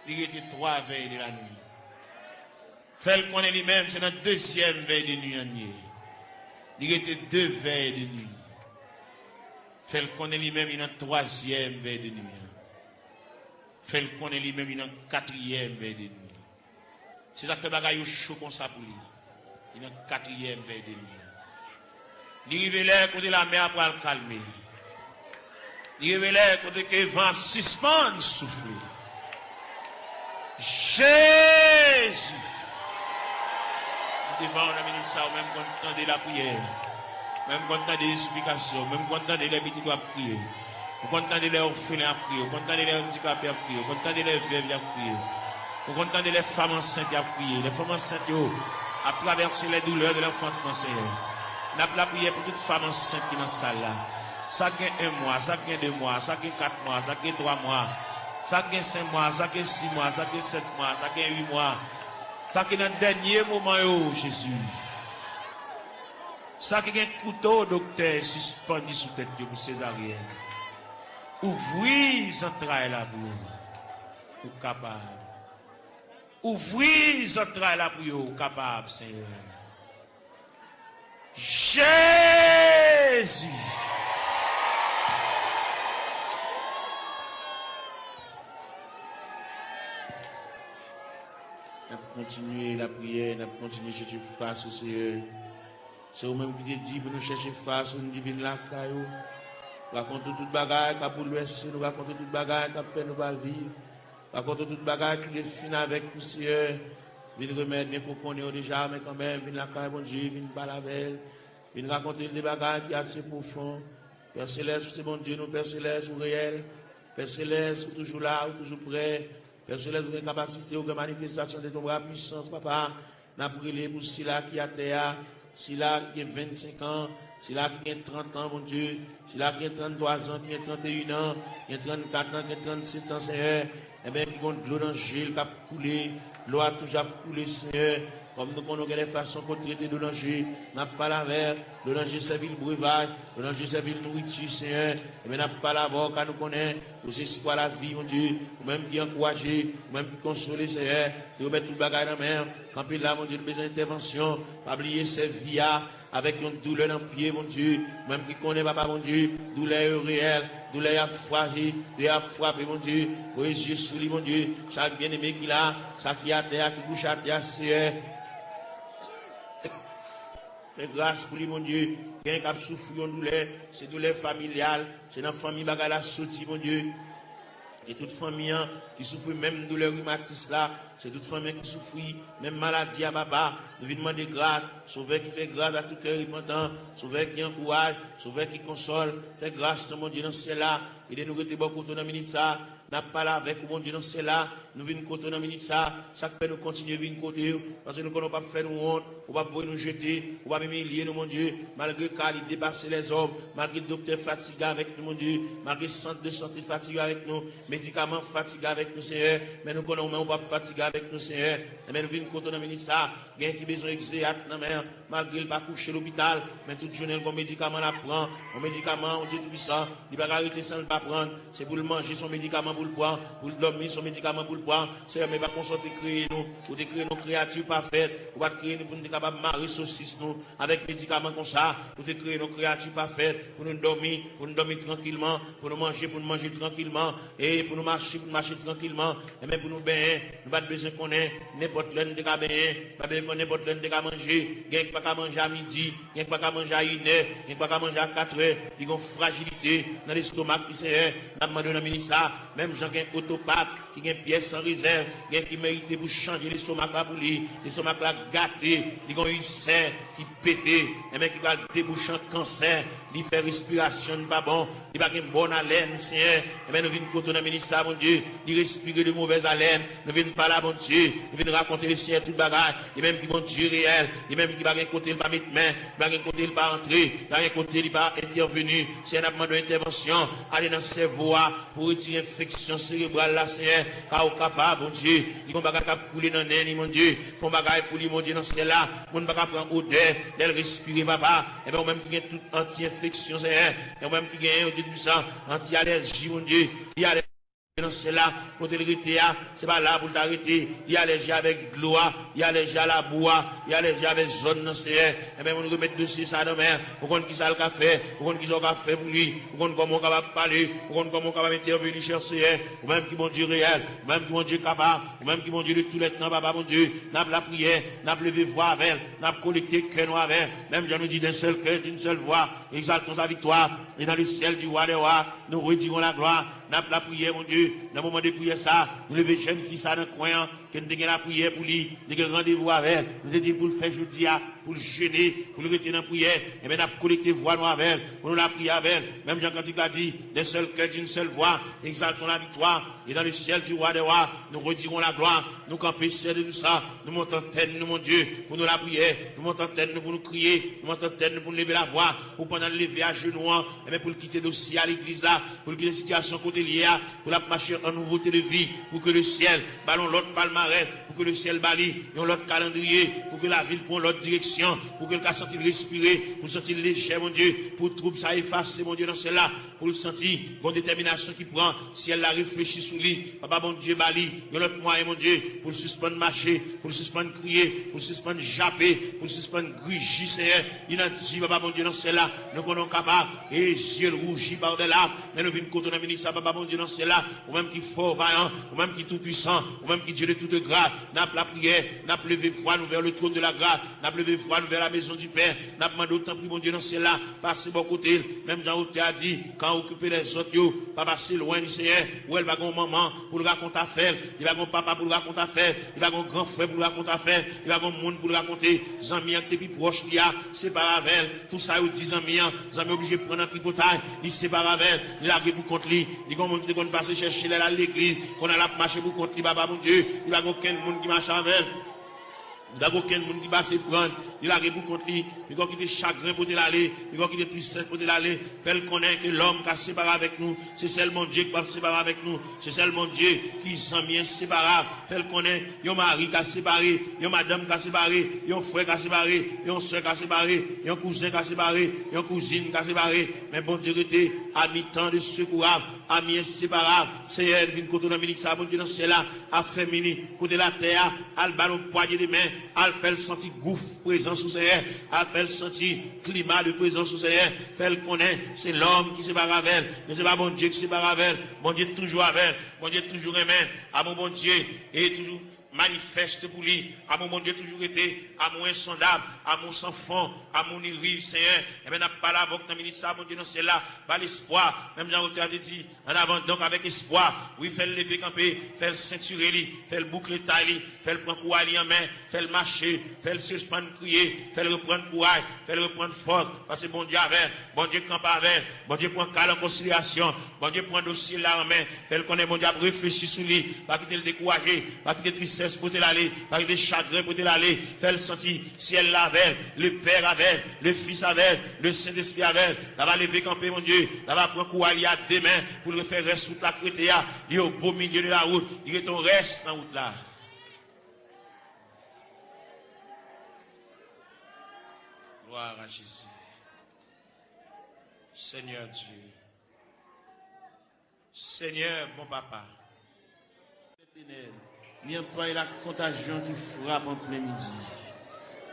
Il était 3 veilles de la nuit. Celle qu'on est lui-même, c'est la deuxième veille de nuit. Il était 2 veilles de nuit. Celle qu'on est lui-même, il y a une 3e veille de nuit. Celle qu'on est lui-même, il y a une 4e veille de nuit. C'est ça que fait bagaille chaud comme ça pour lui. Il y a une 4e veille de nuit. Il révèle côté la mer pour le calmer. Il révèle côté que le vent suspend, il souffle. Jésus. Devant la ministre, même quand on entend la prière, même quand on entend des explications, même quand on entend les petits à prier, quand on entend les orphelins à prier, quand on entend les handicapés à prier, quand on entend les veuves à prier. Pour contenter les femmes enceintes à prier, les femmes enceintes à traverser les douleurs de l'enfantement, Seigneur. N'a pas prié pour toutes les femmes enceintes qui sont dans cette salle là. Ça gagne 1 mois, ça gagne 2 mois, ça gagne 4 mois, ça gagne 3 mois, ça gagne 5 mois, ça gagne 6 mois, ça gagne 7 mois, ça gagne 8 mois. Ça gagne dans le dernier moment, Jésus. Ça gagne un couteau, docteur, suspendu sous tête pour césarienne. Ouvrez les entrailles là pour capable. Ouvrez les entrailles là pour vous capable, Seigneur. Jésus. On va continuer la prière, on va continuer à chercher face au Seigneur. C'est vous-même qui te dit pour nous chercher face, nous divine la caillou. Nous racontons toute bagarre qui a bouleversé, nous racontons toute bagarre qui a fait nous pas vivre. Par contre, toute bagarre qui est finie avec le Seigneur, viens remettre bien pour qu'on ait déjà, mais quand même, viens la caille, mon Dieu, viens pas la belle, viens raconter des bagarres qui sont assez profondes. Père Céleste, c'est mon Dieu, nous, Père Céleste, ou réel. Père Céleste, ou toujours là, ou toujours prêt. Père Céleste, ou une capacité, ou une manifestation de ton bras puissance, papa. N'a brûlé pour Sila qui a terre, Sila qui a 25 ans, Sila qui a 30 ans, mon Dieu, Sila qui a 33 ans, qui a 31 ans, qui a 34 ans, qui a 37 ans, Seigneur. Eh bien, qui compte l'eau dans le gel qui a coulé, l'eau a toujours coulé, Seigneur. Comme nous connaissons les façons qu'on traite de danger, n'a pas la verre, le danger c'est le breuvage, le danger c'est la nourriture, Seigneur. Et bien, n'a pas la voix, car nous connaissons, nous c'est quoi la vie, mon Dieu, ou même qui encourager, ou même qui consoler, Seigneur, de remettre tout le bagage dans la mer, quand il là, mon Dieu, besoin d'intervention, pas oublier ces vies avec une douleur dans le pied, mon Dieu, même qui connaît, papa, mon Dieu, douleur réelle, douleur à frappé, douleur à frappé, mon Dieu, pour les yeux sous lui, mon Dieu, chaque bien-aimé qu'il a, ça qui a terre, qui couche à terre, Seigneur. Fais grâce pour lui, mon Dieu. Quelqu'un qui a souffert de douleur, c'est douleur familiale, c'est dans la famille qui a sorti, mon Dieu. Et toute famille qui souffre même de douleur rhumatisme là, c'est toute famille qui souffre, même maladie à papa. Nous venons demander grâce, sauveur qui fait grâce à tout cœur repentant, sauveur qui encourage, sauveur qui console, fait grâce, mon Dieu, dans ce ciel là. Et de nous rester bon pour ton ministère. n'a pas là avec bon Dieu dans cela, nous venons côté dans minute ça fait nous continuer venir côté parce que nous ne pas faire nous honte, on va pouvoir nous jeter, on va humilier nous mon Dieu, malgré qu'il dépasse les hommes, malgré docteur fatigué avec nous mon Dieu, malgré centre de santé fatigué avec nous, médicaments fatigués avec nous Seigneur, mais nous connaissons on pas fatigué avec nous Seigneur, mais nous venons côté dans minute ça, gain qui besoin exéat dans mer, malgré il pas coucher l'hôpital, mais toute journée comme médicament la prend, un médicament on dit puissant, il va arrêter sans le pas prendre, c'est pour le manger son médicament pour le prendre, pour le dormir son médicament pour le prendre, c'est mais pas consulter créer nous, pour créer nos créatures parfaites, pour créer nous pour nous capable marier saucisse nous avec médicaments comme ça, pour créer nos créatures parfaites, pour nous dormir tranquillement, pour nous manger tranquillement et pour nous marcher tranquillement, et même pour nous baigner, nous pas besoin qu'on ait n'importe l'un de baigner, pas besoin qu'on n'importe l'un de manger, gain pas qu'à manger à midi, gain pas qu'à manger à 1h, gain pas qu'à manger à 4h, ils ont fragilité dans l'estomac qui c'est n'a demandé dans ministre même gens qui ont autopathe qui ont pièce sans réserve qui mérite pour changer l'estomac là pour lui l'estomac là gâté ils ont une serre qui pété et même qui va déboucher un cancer il fait respiration pas bon il va une bonne haleine Seigneur et même nous venons côté dans ministre mon Dieu il respire de mauvaise haleine nous venons pas là mon Dieu nous venons raconter les Seigneur toute bagarre et même qui bon Dieu réel et même qui va un côté il va mettre main va un côté il va entrer va un côté il va intervenir c'est un demande d'intervention aller dans ses voies pour retirer infection cérébrale là Seigneur car au capable mon Dieu ils vont pas capable couler dans nez mon Dieu font bagaille pour lui mon Dieu dans ce là mon pas prendre odeur d'elle respirer papa et ben même qui gagne toute anti-infection Seigneur et même qui gagne au Dieu puissant anti-allergie mon Dieu il y a dans cela, côté le c'est pas là pour t'arrêter. Il y a allergie avec l'eau, il y a allergie à la bois, il y a allergie avec zone dans c'est. Et même on nous remettre dessus ça dans mer. Pour qu'on qui ça le café, pour qu'on qui ça le café pour lui, pour qu'on comment on capable parler, pour qu'on comment on capable intervenir chercher. Ou même qui mon Dieu réel, ou même qui mon Dieu capable, ou même qui mon Dieu de tous les temps, papa mon Dieu. N'a la prière, n'a levé voix avec, n'a collecté cœur noir avec. Même je nous dis d'un seul cœur, d'une seule voix. Exaltons sa victoire. Et dans le ciel du roi des rois, nous retirons la gloire. N'a la prière, mon Dieu. Dans le moment de prière, ça, nous levons jeune fille, ça, dans le coin, que nous avons la prière pour lui, nous avons rendez-vous avec, nous avons dit pour le faire jeudi, pour le jeûner, pour le retirer dans la prière, et bien, nous avons collecté voix nous avec, pour nous la prier avec, même Jean Cantique l'a dit, d'un seul cœur, d'une seule voix, exaltons la victoire, et dans le ciel du roi des rois, nous retirons la gloire, nous campons ciel de tout ça, nous montons tête, nous, mon Dieu, pour nous la prière, nous montons tête, nous, pour nous crier, nous montons tête, nous, pour nous lever la voix, pour pendant le lever à genoux, et bien, pour le quitter dossier à l'église là, pour quitter la situation côté liée, pour la marcher en nouveauté de vie, pour que le ciel ballon l'autre palmarès, pour que le ciel bali l'autre calendrier, pour que la ville prenne l'autre direction, pour que le cas sentir respirer, pour sentir léger, mon Dieu, pour trouble ça effacer, mon Dieu, dans cela, pour le sentir, bonne détermination qui prend, si elle la réfléchit sous lui, papa, mon Dieu, bali, l'autre moyen, mon Dieu, pour le suspendre marcher, pour le suspendre crier, pour le suspendre japper, pour le suspendre grugir, Seigneur, il a dit, papa, mon Dieu, dans cela, nous sommes capables, et yeux rougis par de là, mais nous venons contre la ministre, papa, mon Dieu, dans cela, ou même qui fort vaillant, ou même qui tout puissant, ou même qui Dieu de toute grâce, n'a pas la prière, n'a pas levé foi nous vers le trône de la grâce, n'a pas levé foi nous vers la maison du Père, n'a pas demandé autant pris mon Dieu dans cela, passer bon côté, même Jean Hauté a dit, quand occuper les autres, yo, pas passer loin du Seigneur, où elle va gon maman pour le raconter affaire, il va gon papa pour le raconter affaire, il va gon grand frère pour le raconter affaire, il va gon monde pour le raconter, Zami qui plus proche qui a, sépare avec tout ça, il dit Zami obligé de prendre un tripotage, il sépare avec, il a pour contre lui, il gon monde qui qu'on passe chercher à l'église, qu'on a la marché pour contre lui, papa mon Dieu, il va gon aucun monde qui marche avec. Il n'y a aucun monde qui va se prendre. Il a pour contre lui. Il va quitter chagrin pour l'aller. Il va quitter tristesse pour l'aller. Fait connaître que l'homme qui a séparé avec nous, c'est seulement Dieu qui va séparer avec nous. C'est seulement Dieu qui s'en vient séparable. Fait connaître, il y a un mari qui a séparé, il y a une madame qui a séparé, il y a un frère qui a séparé, il y a une soeur qui a séparé, il y a un cousin qui a séparé, il y a une cousine qui a séparé. Mais bon Dieu était à mi-temps de secourable, à mi-inséparable. C'est elle qui vient Dominique Sabon qui dans ce là, a féminin, côté la terre, à le ballon poignet de main. Elle fait sentir gouffre présent sous ses airs. Elle fait sentir climat de présence sous ses airs. Elle connaît, c'est l'homme qui se barre avec elle. Mais c'est pas bon Dieu qui se barre avec elle. Bon Dieu toujours avec elle. Bon Dieu toujours aimé. À mon bon Dieu. Et toujours manifeste pour lui, amour mon Dieu toujours été, amour insondable, amour sans fond, amour ni rive, Seigneur. Et bien, n'a pas la voix dans minute ça, mon Dieu, non, c'est là, pas l'espoir. Même Jean-Auteur a dit, en avant, donc avec espoir, oui, fait le lever camper, fait le ceinturer, fait le boucler taille, fait le prendre courage en main, fait le marcher, fait le suspendre crier, fait le reprendre courage, fait le reprendre force, parce que bon Dieu avec, bon Dieu campe avec, bon Dieu prend calme en conciliation, bon Dieu prend dossier là en main, fait le connaît, bon Dieu réfléchir sur lui, pas quitter le décourager, pas quitter tristesse pour te l'aller, pas quitter chagrin pour te l'aller, fait le sentir, ciel avec, le Père avec, le Fils avec, le Saint-Esprit avec, là va lever camper mon Dieu, là va prendre courage à deux mains pour le faire rester toute la crétéa, il est au beau milieu de la route, il est ton reste dans la route là. Gloire à Jésus. Seigneur Dieu. Seigneur, bon papa. N'ayons pas la contagion qui frappe en plein midi.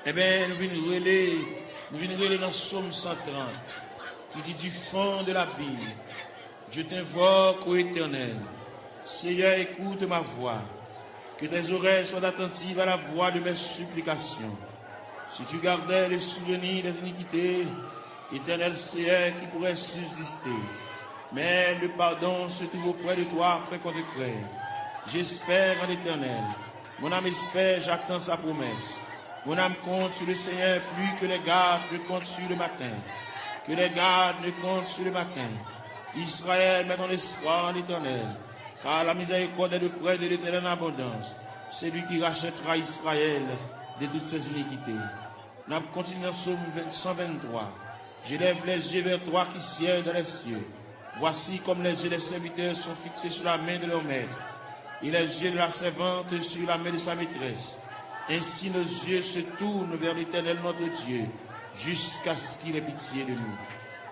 Eh bien, nous venons relayer dans Psaume 130, qui dit du fond de la Bible, je t'invoque, ô Éternel. Seigneur, écoute ma voix. Que tes oreilles soient attentives à la voix de mes supplications. Si tu gardais les souvenirs des iniquités, Éternel Seigneur, qui pourrait subsister. Mais le pardon se trouve auprès de toi, frère contre frère. J'espère en l'Éternel. Mon âme espère, j'attends sa promesse. Mon âme compte sur le Seigneur plus que les gardes ne comptent sur le matin. Que les gardes ne comptent sur le matin. Israël met ton espoir en l'Éternel. Car la miséricorde est de près de l'Éternel en abondance. C'est lui qui rachètera Israël de toutes ses iniquités. Nous continuons dans Psaume 123. J'élève les yeux vers toi qui sièges dans les cieux. Voici comme les yeux des serviteurs sont fixés sur la main de leur maître, et les yeux de la servante sur la main de sa maîtresse. Ainsi nos yeux se tournent vers l'Éternel notre Dieu, jusqu'à ce qu'il ait pitié de nous.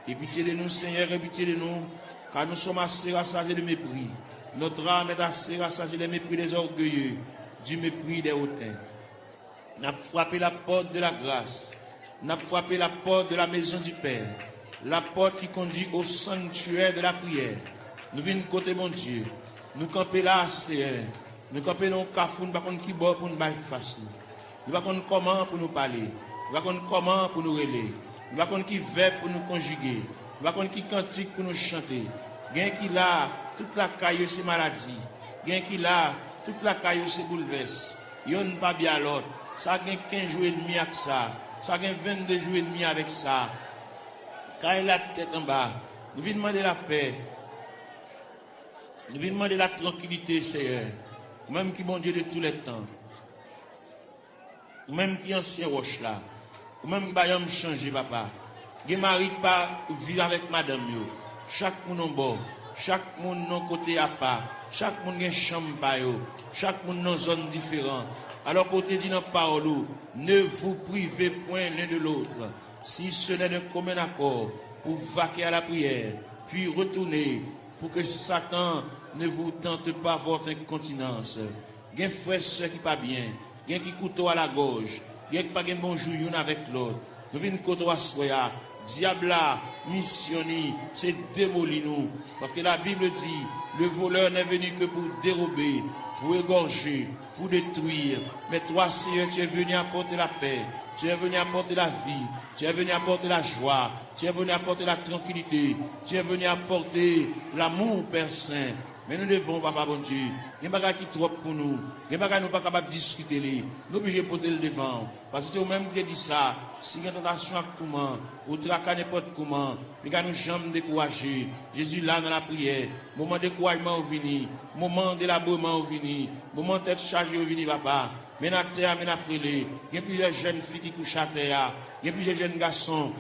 Et pitié de nous, Seigneur, et pitié de nous, car nous sommes assez rassasiés de mépris. Notre âme est assez rassasiée des mépris des orgueilleux, du mépris des hautains. N'a frappé la porte de la grâce, n'a frappé la porte de la maison du Père, la porte qui conduit au sanctuaire de la prière. Nous venons côté mon Dieu, nous camper là, Seigneur, nous camper dans le cafou, nous ne savons pas qui bord pour nous battre face. Nous ne savons pas comment pour nous parler, nous ne savons pas comment pour nous relayer, nous ne savons pas qui verbe pour nous conjuguer, nous ne savons pas qui cantique pour nous chanter. Gain qui là, toute la caille c'est maladie, gain qui là, toute la caille c'est bouleverse. Yon pas bien l'autre. Ça gagne 15 jours et demi avec ça. Ça gagne 22 jours et demi avec ça. Quand il a la tête en bas, nous venons demander la paix. Nous venons demander la tranquillité, Seigneur. Même qui bon Dieu de tous les temps. Même qui ancien roche là. Même qui va me changer, papa. Qui mari pas vivre avec madame yo. Chaque monde en bord. Chaque monde non côté à part. Chaque monde a une chambre par yo. Chaque monde dans une zone différente. Alors, côté dit dans la parole, ne vous privez point l'un de l'autre, si ce n'est de commun accord, pour vaquer à la prière, puis retourner, pour que Satan ne vous tente pas votre incontinence. Il y a un frère qui pas bien, il y a qui couteau à la gorge, il y a qui pas un bon jour avec l'autre. Nous venons couteau à soya, diable missionné, c'est démolir nous. Parce que la Bible dit, le voleur n'est venu que pour dérober, pour égorger, pour détruire. Mais toi, Seigneur, tu es venu apporter la paix, tu es venu apporter la vie, tu es venu apporter la joie, tu es venu apporter la tranquillité, tu es venu apporter l'amour, Père Saint. Mais nous devons, papa bon Dieu, il y a des choses qui trop pour nous, il y a des choses qui nous pas capables de discuter, nous sommes obligés de porter le devant. Parce que c'est vous-même qui dit ça, si il y a une tentation à comment, ou traquer n'importe comment, puis nous jamais décourager. Jésus là dans la prière, moment de découragement au vini, moment d'élaboration au vini, moment de tête chargée au vini, papa. Mais dans la terre, mais après il y a plusieurs jeunes filles qui couchent à terre, il y a plusieurs jeunes garçons,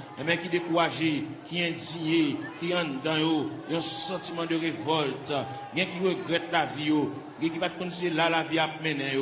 qui découragés, qui indignés, qui ont dans eux, un sentiment de révolte, il y a qui regrettent la vie, il y a qui ne connaissent pas là la vie à mener,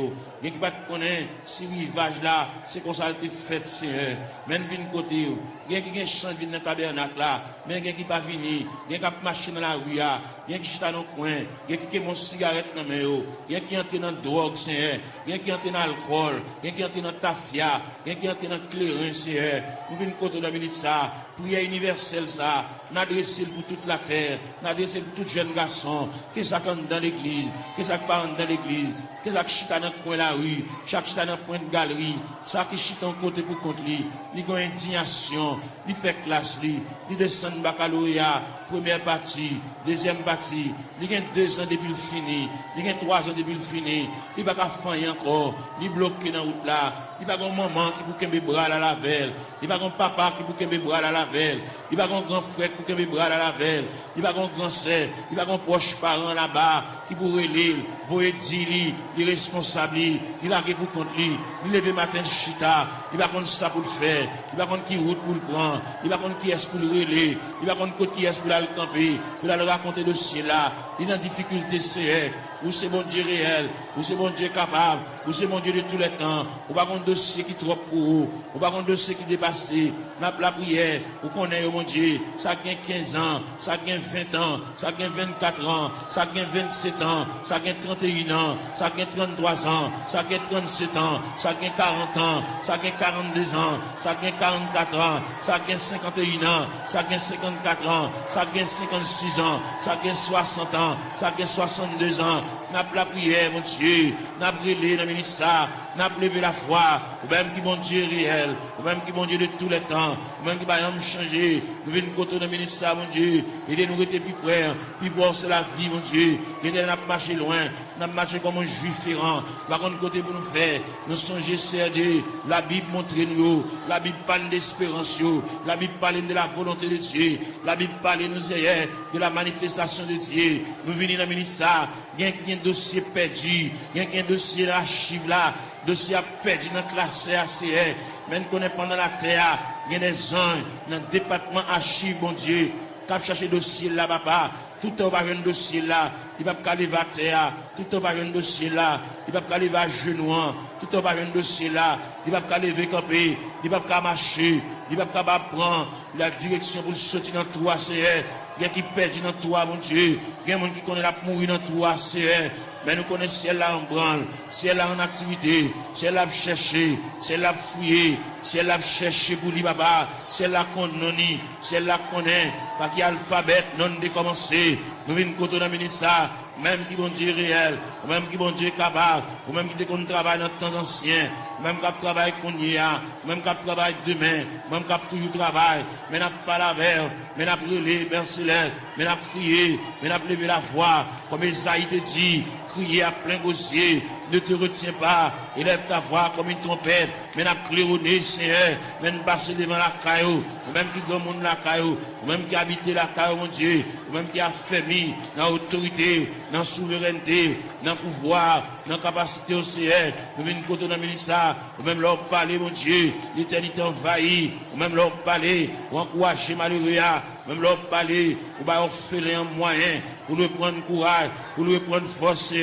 il y a qui ne connaissent pas si rivage là, c'est comme ça que fait, Seigneur. Mais nous venons côté, il y a qui chante dans le tabernacle là, mais il y a qui pas venir, il y a qui marche dans la rue, il y a qui chante dans le coin, il y a qui mon cigarette dans la main, il y a qui entre dans la drogue, Seigneur, il y a qui entre dans l'alcool, il y a qui entre dans la tafia, il y a qui entre dans le clairin, Seigneur. Nous venons côté de la minute ça, prière universelle ça, n'adresser pour toute la terre, n'adresser pour tout jeune garçon, qui ça dans l'église, qui ça pas dans l'église, que chaque chita dans coin la rue, chaque chita dans point de galerie, ça qui chita en côté pour contre lui, il a indignation, il fait classe lui, il descend baccalauréat, première partie, deuxième partie, il a 2 ans depuis le fini, il a 3 ans depuis le fini, il va pas faire encore, il bloqué dans la route là, il va pas un maman qui pour qu'un bras à la velle, il va pas un papa qui pour qu'un bras à la velle, il va pas un grand frère pour qu'un bras à la velle, il va pas un grand sœur, il va pas un proche parent là-bas qui pourrait lire, voyer dire il responsable, il a pour contre lui, il lever matin chita, il va contre ça pour le faire, il va contre qui route pour le prendre, il va contre qui est pour le relais, il va contre qui est pour le camper, il va le raconter le ciel là, il a une difficulté c'est ou c'est bon Dieu réel, ou c'est bon Dieu capable, ou c'est bon Dieu de tous les temps, ou pas un dossier qui est trop pour vous, ou pas un dossier qui est dépassé, la prière, ou qu'on est, mon Dieu, ça gagne 15 ans, ça gagne 20 ans, ça gagne 24 ans, ça gagne 27 ans, ça gagne 31 ans, ça gagne 33 ans, ça gagne 37 ans, ça gagne 40 ans, ça gagne 42 ans, ça gagne 44 ans, ça gagne 51 ans, ça gagne 54 ans, ça gagne 56 ans, ça gagne 60 ans, ça gagne 62 ans, n'a pas la prière, mon Dieu, n'a pas brûlé dans le ministère, n'a pas levé la foi, ou même qui mon Dieu réel, ou même qui mon Dieu de tous les temps, ou même qui va nous changer, nous venons côté dans le ministère, mon Dieu, et nous rester plus près, plus voir c'est la vie, mon Dieu, et nous n'a pas marché loin, n'a pas marché comme un juif errant, par contre côté pour nous faire, nous songer, c'est Dieu, la Bible montre nous, la Bible parle d'espérance, la Bible parle de la volonté de Dieu, la Bible parle nous hier de la manifestation de Dieu, nous venons dans le ministère, il y a un dossier perdu, il y a un dossier d'archive là, dossier perdu dans la classe ACR, même qu'on est pendant la terre, il y a des anges dans le département archive, bon Dieu, qui a cherché dossier là, papa, tout le temps va un dossier là, il va pas aller à terre, tout le temps va un dossier là, il va pas aller à genoux, tout le temps va un dossier là, il va pas lever camper, il va pas marcher, il va pas prendre la direction pour sortir dans le trou ACR. Il y a qui perdent dans toi, mon Dieu. Il y a des gens qui connaissent la mourir dans toi, c'est mais nous connaissons celle là en branle, celle là en activité, celle là chercher, celle là fouiller, celle là chercher pour lui papa, celle là qu'on non, celle là qu'on est, pas qu'il y a alphabet non décommencé. Nous venons côté dans le ministère, même qui bon Dieu réel, ou même qui bon Dieu capable, ou même qui te travaille dans le temps ancien, même qui travaille qu'on y a, même qui travaille demain, même qui toujours travaille, mais n'a pas la verre, mais n'a brûlé, Bercelaire, mais n'a prié, mais n'a levé la voix, comme Esaïe te dit, crier à plein gosier, ne te retiens pas, élève ta voix comme une trompette, mais n'a claironné, Seigneur, même passer devant la caillou, ou même qui grand monde la caillou, ou même qui habite la caillou, mon Dieu, ou même qui a fermé dans l'autorité, dans la souveraineté, dans le pouvoir, dans la capacité au Seigneur, nous venons côté dans le ministère, ou même leur parler, mon Dieu, l'éternité envahie, ou même leur parler, ou encourager malheureux, même leur parler, ou bien faire un moyen pour lui prendre courage, pour lui prendre force,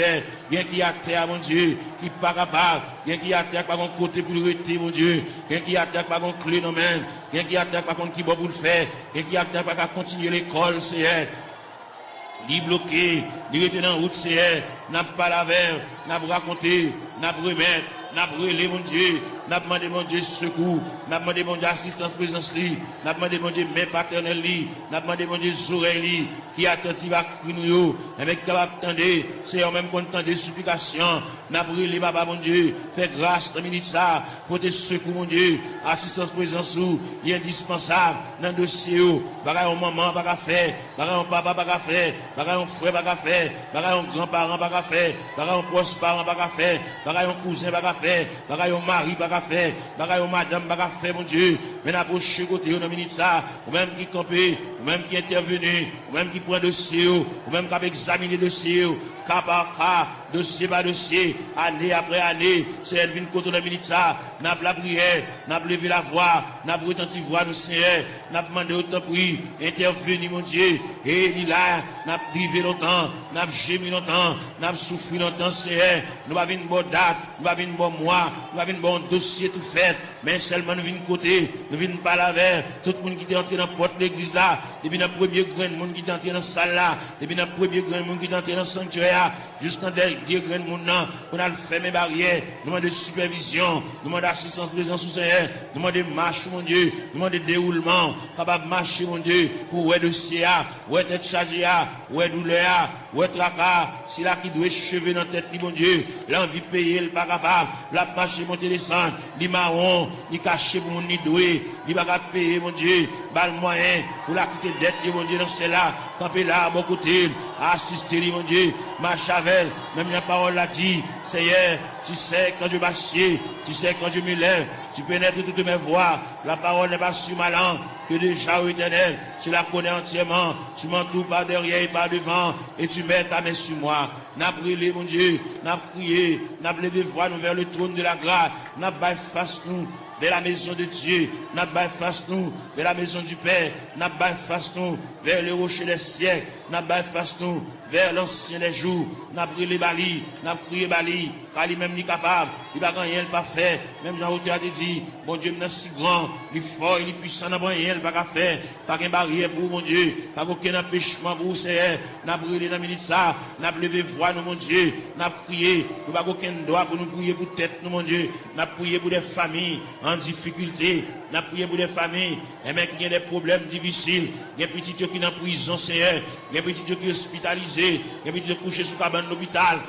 bien qu'il y a terre, mon Dieu, qui pas capable, bien qu'il y a terre, pas mon côté pour le retirer, mon Dieu, bien qu'il y a terre, pas mon clé, non, même, bien qu'il y a terre, pas mon qui va pour le faire, bien qu'il y a terre, pas continuer l'école, c'est ni bloqué, ni rester dans la route, c'est n'a pas la verre, n'a pas raconté, n'a pas remettre, n'a pas relé, mon Dieu, n'a pas demandé, mon Dieu, secours, n'a pas demandé, mon Dieu, assistance, présence, n'a pas demandé, mon Dieu, main paternelle, n'a pas demandé, mon Dieu, oreilles, qui attentive à crier, avec capable d'attendre, c'est en même content des supplications, n'a pas relé, papa, mon Dieu, fais grâce, dans ministère, pour tes secours, mon Dieu, assistance, présence, il est indispensable, dans le dossier, bagaille, maman, pas qu'à faire, bagaille, papa, pas qu'à faire, bagaille, frère, pas qu'à faire, bagaille, grand-parent, pas qu'à faire, bagaille, proche parent, pas qu'à faire, bagaille, cousin, pas qu'à faire, bagaille, mari, pas qu'à faire, bagaille, madame, pas qu'à faire, mon Dieu, mais n'approche côté, dans ministère, ou même qui campé, ou même qui intervenu, ou même qui prend dossier, ou même qui a examiné dossier, cas par cas, dossier par dossier, année après année, c'est elle vient côté dans ministère, n'a pas la prière, n'a pas levé la voix, n'a pas retenti voix du Seigneur, n'a pas demandé autant prix, intervenu, mon Dieu, et il là, n'a pas privé longtemps, n'a pas gémi longtemps, n'a pas souffert longtemps, Seigneur, nous avons une bonne date, nous avons une bonne mois, nous avons un bon dossier tout fait, mais seulement nous venons côté, nous venons pas la vers, tout le monde qui est entré dans la porte de l'église là, depuis le premier grand monde qui est entré dans la salle là, depuis le premier grand monde qui est entré dans le sanctuaire, jusqu'en dernier grand monde là, on a fermé les barrières, nous demandons de supervision, nous demandons d'assistance présence au Seigneur, nous demandons de marche, mon Dieu, nous demandons de déroulement, capable de marcher, mon Dieu, pour ouais dossier, ouais tête chargée, ouais douleur, ouais tracas, c'est là qui doit cheveux dans la tête, mon Dieu, l'envie de payer, le pas capable, la marche, monter, descendre, li marron, li caché pour mon ni doué, li pas capable payer, mon Dieu, bal moyen, pour la quitter dette, mon Dieu, dans celle-là, camper là, à mon côté, assister, mon Dieu, marche avec, même la parole l'a dit, Seigneur, tu sais quand je m'assieds, tu sais quand je me lève, tu pénètres toutes mes voies, la parole n'est pas sur ma langue, que déjà, ô Éternel, tu la connais entièrement, tu m'entoures par derrière et par devant, et tu mets ta main sur moi. N'a brûlé, mon Dieu, n'a prié, n'a levé voix nous vers le trône de la grâce, n'a baillé face nous vers la maison de Dieu, n'a baillé face nous vers la maison du Père, n'a baillé face nous vers le rocher des siècles, n'a baillé face nous vers l'ancien des jours, n'a brûlé Bali, n'a prié Bali, car lui-même n'est capable, il va rien pas faire, même Jean-Auteur a dit, bon Dieu, il est si grand, il est fort, il est puissant, n'a rien pas faire, pas qu'une barrière pour mon Dieu, pas aucun empêchement pour vous, Seigneur, n'a brûlé dans le ministère, n'a levé voix, nous, mon Dieu, n'a prié, nous pas aucun droit pour nous prier pour tête, nous, mon Dieu, n'a prié pour des familles en difficulté, n'a prié pour des familles, et même qui ont des problèmes difficiles, il y a des petits qui sont en prison, Seigneur, il y a des petits qui sont hospitalisés, il y a des petits qui sont couchés sous cabane de l'hôpital.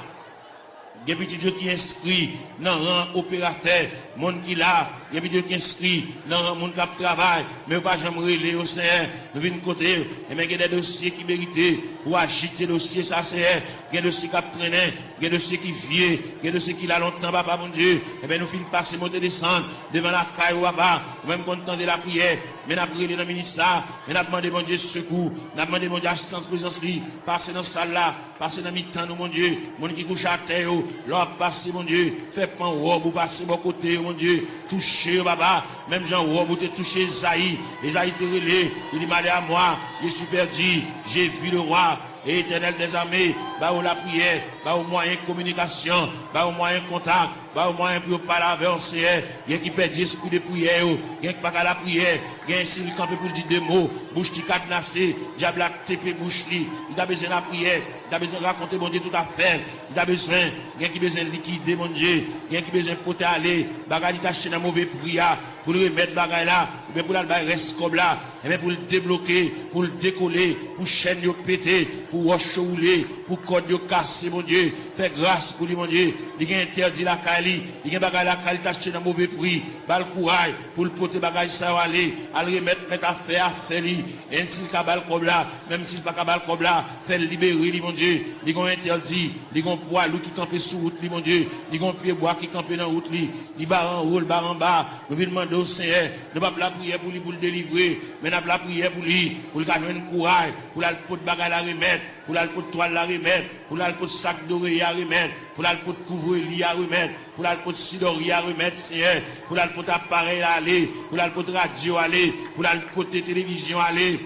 Il y a des petits qui sont inscrits dans le rang opérateur, monde qui là, il y a des petits qui sont inscrits dans le rang monde qui travaille, mais pas jamais relé au Seigneur, nous venons côté, et bien il y a des dossiers qui méritent pour agiter le dossier, ça Seigneur, il y a des dossiers qui traînent, il y a des dossiers qui viennent, il y a des dossiers qui là longtemps, papa mon Dieu, et bien nous finissons passer, monter, descendre, devant la caille ou papa, même content de la prière, mais nous avons prié dans le ministère, mais nous avons demandé mon Dieu secours, nous avons demandé mon Dieu assistance, présence, passer dans la salle là, passer dans le mi-temps, nous mon Dieu, mon qui couche à terre, l'on passer mon Dieu, fait pas robe ou passer mon côté, mon Dieu, toucher, papa, même Jean robe ou te toucher Esaïe, Esaïe te relé, il dit, malé à moi, je suis perdu, j'ai vu le roi, et Éternel des armées, bah où la prière, bah au moyen de communication, bah au moyen de contact, bah au moyen pour parler avec le Seigneur, il y a qui perd l'esprit de prière, il y a qui pas à la prière, il y a un signe campé pour dire des mots, bouche qui cadenassée, diable a TP bouche li, il a besoin de la prière, il a besoin de raconter mon Dieu tout à fait, il a besoin, il y a qui besoin de liquider mon Dieu, il y a qui besoin de porter aller, bagarre d'acheter dans mauvais prière, pour le remettre bagarre là, ou bien pour la reste comme là, et bien pour le débloquer, pour le décoller, pour chaîne de péter, pour rochouler, pour code de casser, mon Dieu, fais grâce pour lui, mon Dieu, il a interdit la Kali, il y a bagarre la Kali d'acheter dans mauvais prix, bal courage, pour le porter bagarre ça aller, à le remettre, mettre à faire lui, ainsi qu'à bal comme là, même s'il pas qu'à bal comme là, fait libérer lui, mon Dieu, il a interdit, il a poids, lui qui campait sous route, lui, mon Dieu, il a pied bois qui campait dans route, lui, il barre en haut, le barre en bas, nous venons demander au Seigneur, ne pas la prière pour lui, pour le délivrer, mais n'a pas la prière pour lui, pour le gagner un courage, pour la pot de bagarre la remettre, pour la pot de toile la remettre, pour la pot de sac d'oreille à remettre, pour la pot de couvre-lit à remettre, pour la pot de sidori à remettre, Seigneur, pour la pot d'appareil à aller, pour la pot de radio à aller, pour la pot de télévision à aller,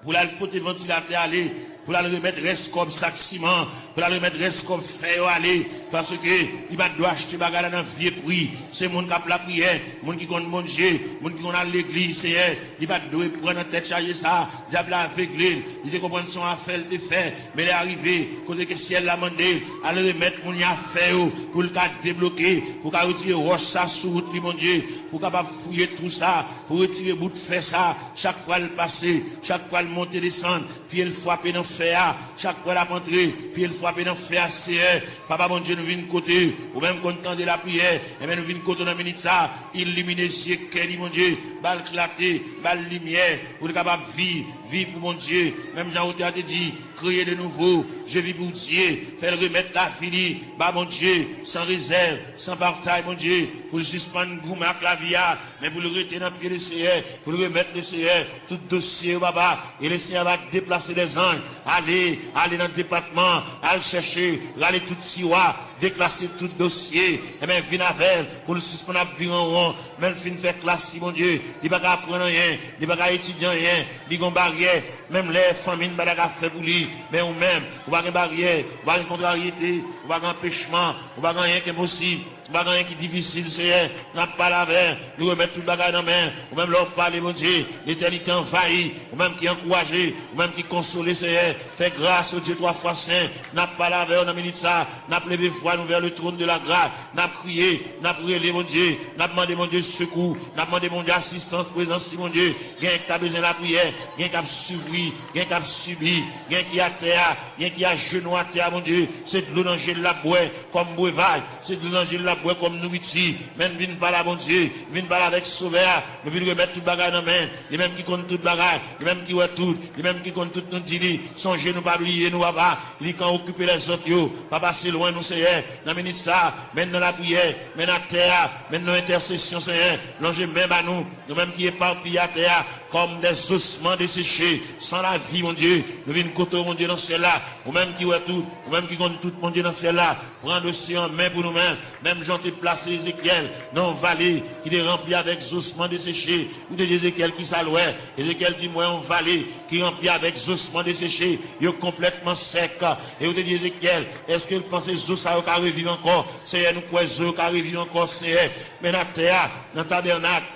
pour la pot de ventilateur à aller, pour la remettre reste comme sac ciment, pour la remettre reste comme fer à aller, parce que il va doit acheter bagarre dans vieux prix, c'est mon qui a la prière, mon qui compte manger, mon qui compte à l'église, Seigneur, il va devoir prendre en tête charger ça, diable a aveuglé, il te comprend son affaire, te fait, mais il est arrivé, côté que ciel l'a demandé, à le remettre mon affaire, pour le cas débloquer, pour qu'à retirer roche ça sous route, mon Dieu, pour capable fouiller tout ça, pour retirer bout de fer ça, chaque fois le passer, chaque fois le monter, descendre, puis il frapper dans fer, chaque fois la rentrer, puis il frapper dans fer, Seigneur, papa mon Dieu, nous venons côté, ou même content de la prière, et bien nous venons côté dans le ministère, illuminer les yeux, mon Dieu, balle clarté, balle lumière, pour être capable de vivre pour mon Dieu, même Jean-Auteur a dit, créer de nouveau, je vis pour Dieu, faire remettre la fini, bah mon Dieu, sans réserve, sans partage, mon Dieu, pour le suspendre, gourmet avec la vie, mais pour le retirer dans le pied du Seigneur, pour le remettre le Seigneur, tout dossier, papa, et le Seigneur va déplacer les anges, aller dans le département, aller chercher, aller tout tiroir, déclasser tout dossier, et bien, venir avec, pour le suspendre, venir en rond, même fin faire classe, mon Dieu, il va pas apprendre rien, il va pas étudier rien, il va pas barrière, même les familles, il va pas faire pour lui, mais ou même, ou pas une barrière, ou pas une contrariété, ou pas un empêchement, ou pas rien qui est possible, Bagay qui difficile, Seigneur, n'a pas la veille, nous remettre tout bagay dans la main, ou même leur parler, mon Dieu, l'éternité envahie, ou même qui encourage, ou même qui console, Seigneur, fait grâce au Dieu 3 fois saint, n'a pas la veille, on a mis ça, n'a pas levé foi, nous vers le trône de la grâce, n'a crié, n'a prié, mon Dieu, n'a demandé, mon Dieu, secours, n'a demandé, mon Dieu, assistance, présence, mon Dieu, gain qui a besoin de la prière, gain qui a suivi, gain qui a subi, gain qui a terre, gain qui a genou à terre, mon Dieu, c'est de l'eau dans le la boue, comme breuvage, c'est de l'eau dans la boue comme nourriture, même viens pas là, mon Dieu, viens pas là avec sauveur, nous venons remettre tout bagage dans la main, les mêmes qui comptent tout bagage, les mêmes qui voient tout, les mêmes qui comptent tout nous dit, songez nous pas oublier nous papa, les quand occuper les autres yo, pas passer loin nous Seigneur, dans minute ça, maintenant la prière, maintenant la terre, maintenant l'intercession Seigneur, l'ange même à nous mêmes qui éparpillés à terre, comme des ossements desséchés, sans la vie, mon Dieu, nous venons côté, mon Dieu, dans celle-là, ou même qui voit tout, ou même qui compte tout, mon Dieu, dans celle-là, prendre aussi en main pour nous-mêmes, même j'en ai placé Ézéchiel dans une vallée qui est remplie avec ossements desséchés, ou de Ézéchiel qui s'allouait, Ézéchiel dit, moi, une vallée qui est remplie avec ossements desséchés, il est complètement sec, et vous dit Ézéchiel, est-ce que vous pensez que ça va revivre encore, Seigneur, nous croyons que ça va revivre encore, Seigneur, mais dans la terre, dans le tabernacle,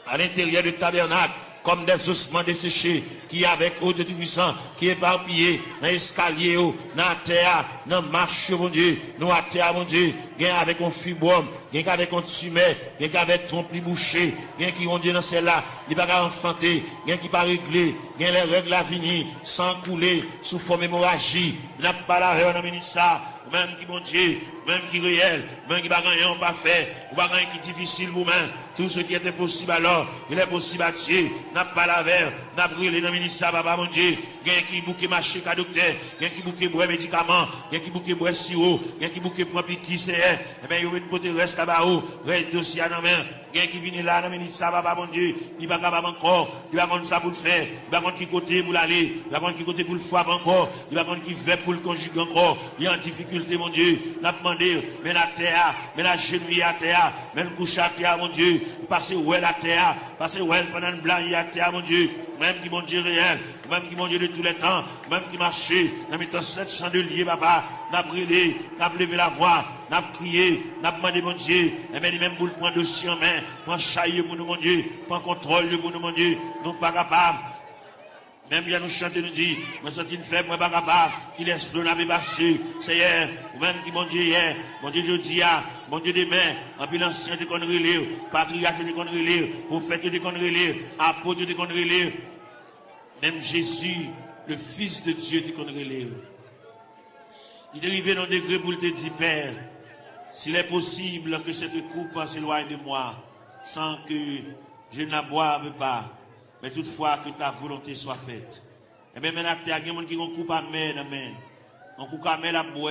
à l'intérieur du tabernacle, comme des ossements desséchés, qui avec eau de Tout-Puissant, qui éparpillés dans l'escalier, dans la terre, dans la marche, mon Dieu, nous à terre, mon Dieu, gain avec un fibrome, gain avec un tumeur, gain avec trompe bouché, gain qui ont Dieu dans celle-là, il va pas enfanter, gain qui pas réglé, gain les règles à venir, sans couler, sous forme hémorragie, n'a pas la règle dans le ministère, même qui bon Dieu, même qui réel, même qui va gagner, on pas fait, ou va gagner qui difficile vous-même, tout ce qui était possible alors, il est possible à Dieu, n'a pas la verre, n'a brûlé dans le ministère, papa mon Dieu, gain qui bouquet marché qu'à docteur, gain qui bouquet boire médicaments, gain qui bouquet boire sirop, gain qui bouquet prend piqui, c'est, eh bien, il y a une côté reste là-bas, reste dossier à la main, gain qui vient là dans le ministère, papa mon Dieu, il va capable encore, il va contre ça pour le faire, il va contre qui côté pour l'aller, il va contre qui côté pour le frapper encore, il va contre qui fait pour le conjuguer encore, il y a en difficulté, mon Dieu, n'a demandé, mais la terre, mais la genouille à terre, mais le couche à terre, mon Dieu, passer où est la terre, passer où est pendant le blanc à terre, mon Dieu, même qui mon Dieu réel, même qui mon Dieu de tous les temps, même qui marchait, dans mes temps 700 de liés, papa, n'a brûlé, n'a levé la voix, n'a crié, n'a demandé mon Dieu, et même pour le prendre dossier en main, prendre chaillot pour nous, mon Dieu, prendre contrôle pour nous, mon Dieu, nous pas capables. Même bien nous chanter, nous dit, moi senti une faible, moi pas capable, qui laisse flot la passé, Seigneur, ou même qui mon Dieu hier, mon Dieu jeudi, mon Dieu demain, en plus l'ancien de conneries lire, patriarche de conneries lire, prophète de conneries lire, apôtre de conneries lire, même Jésus, le Fils de Dieu de conneries lire. Il est arrivé dans un degré pour te dire, Père, s'il est possible que cette coupe s'éloigne de moi, sans que je ne la boive pas, mais toutefois que ta volonté soit faite. Et bien maintenant, il y a des gens qui ont coupé à main, on coupe à main la boue,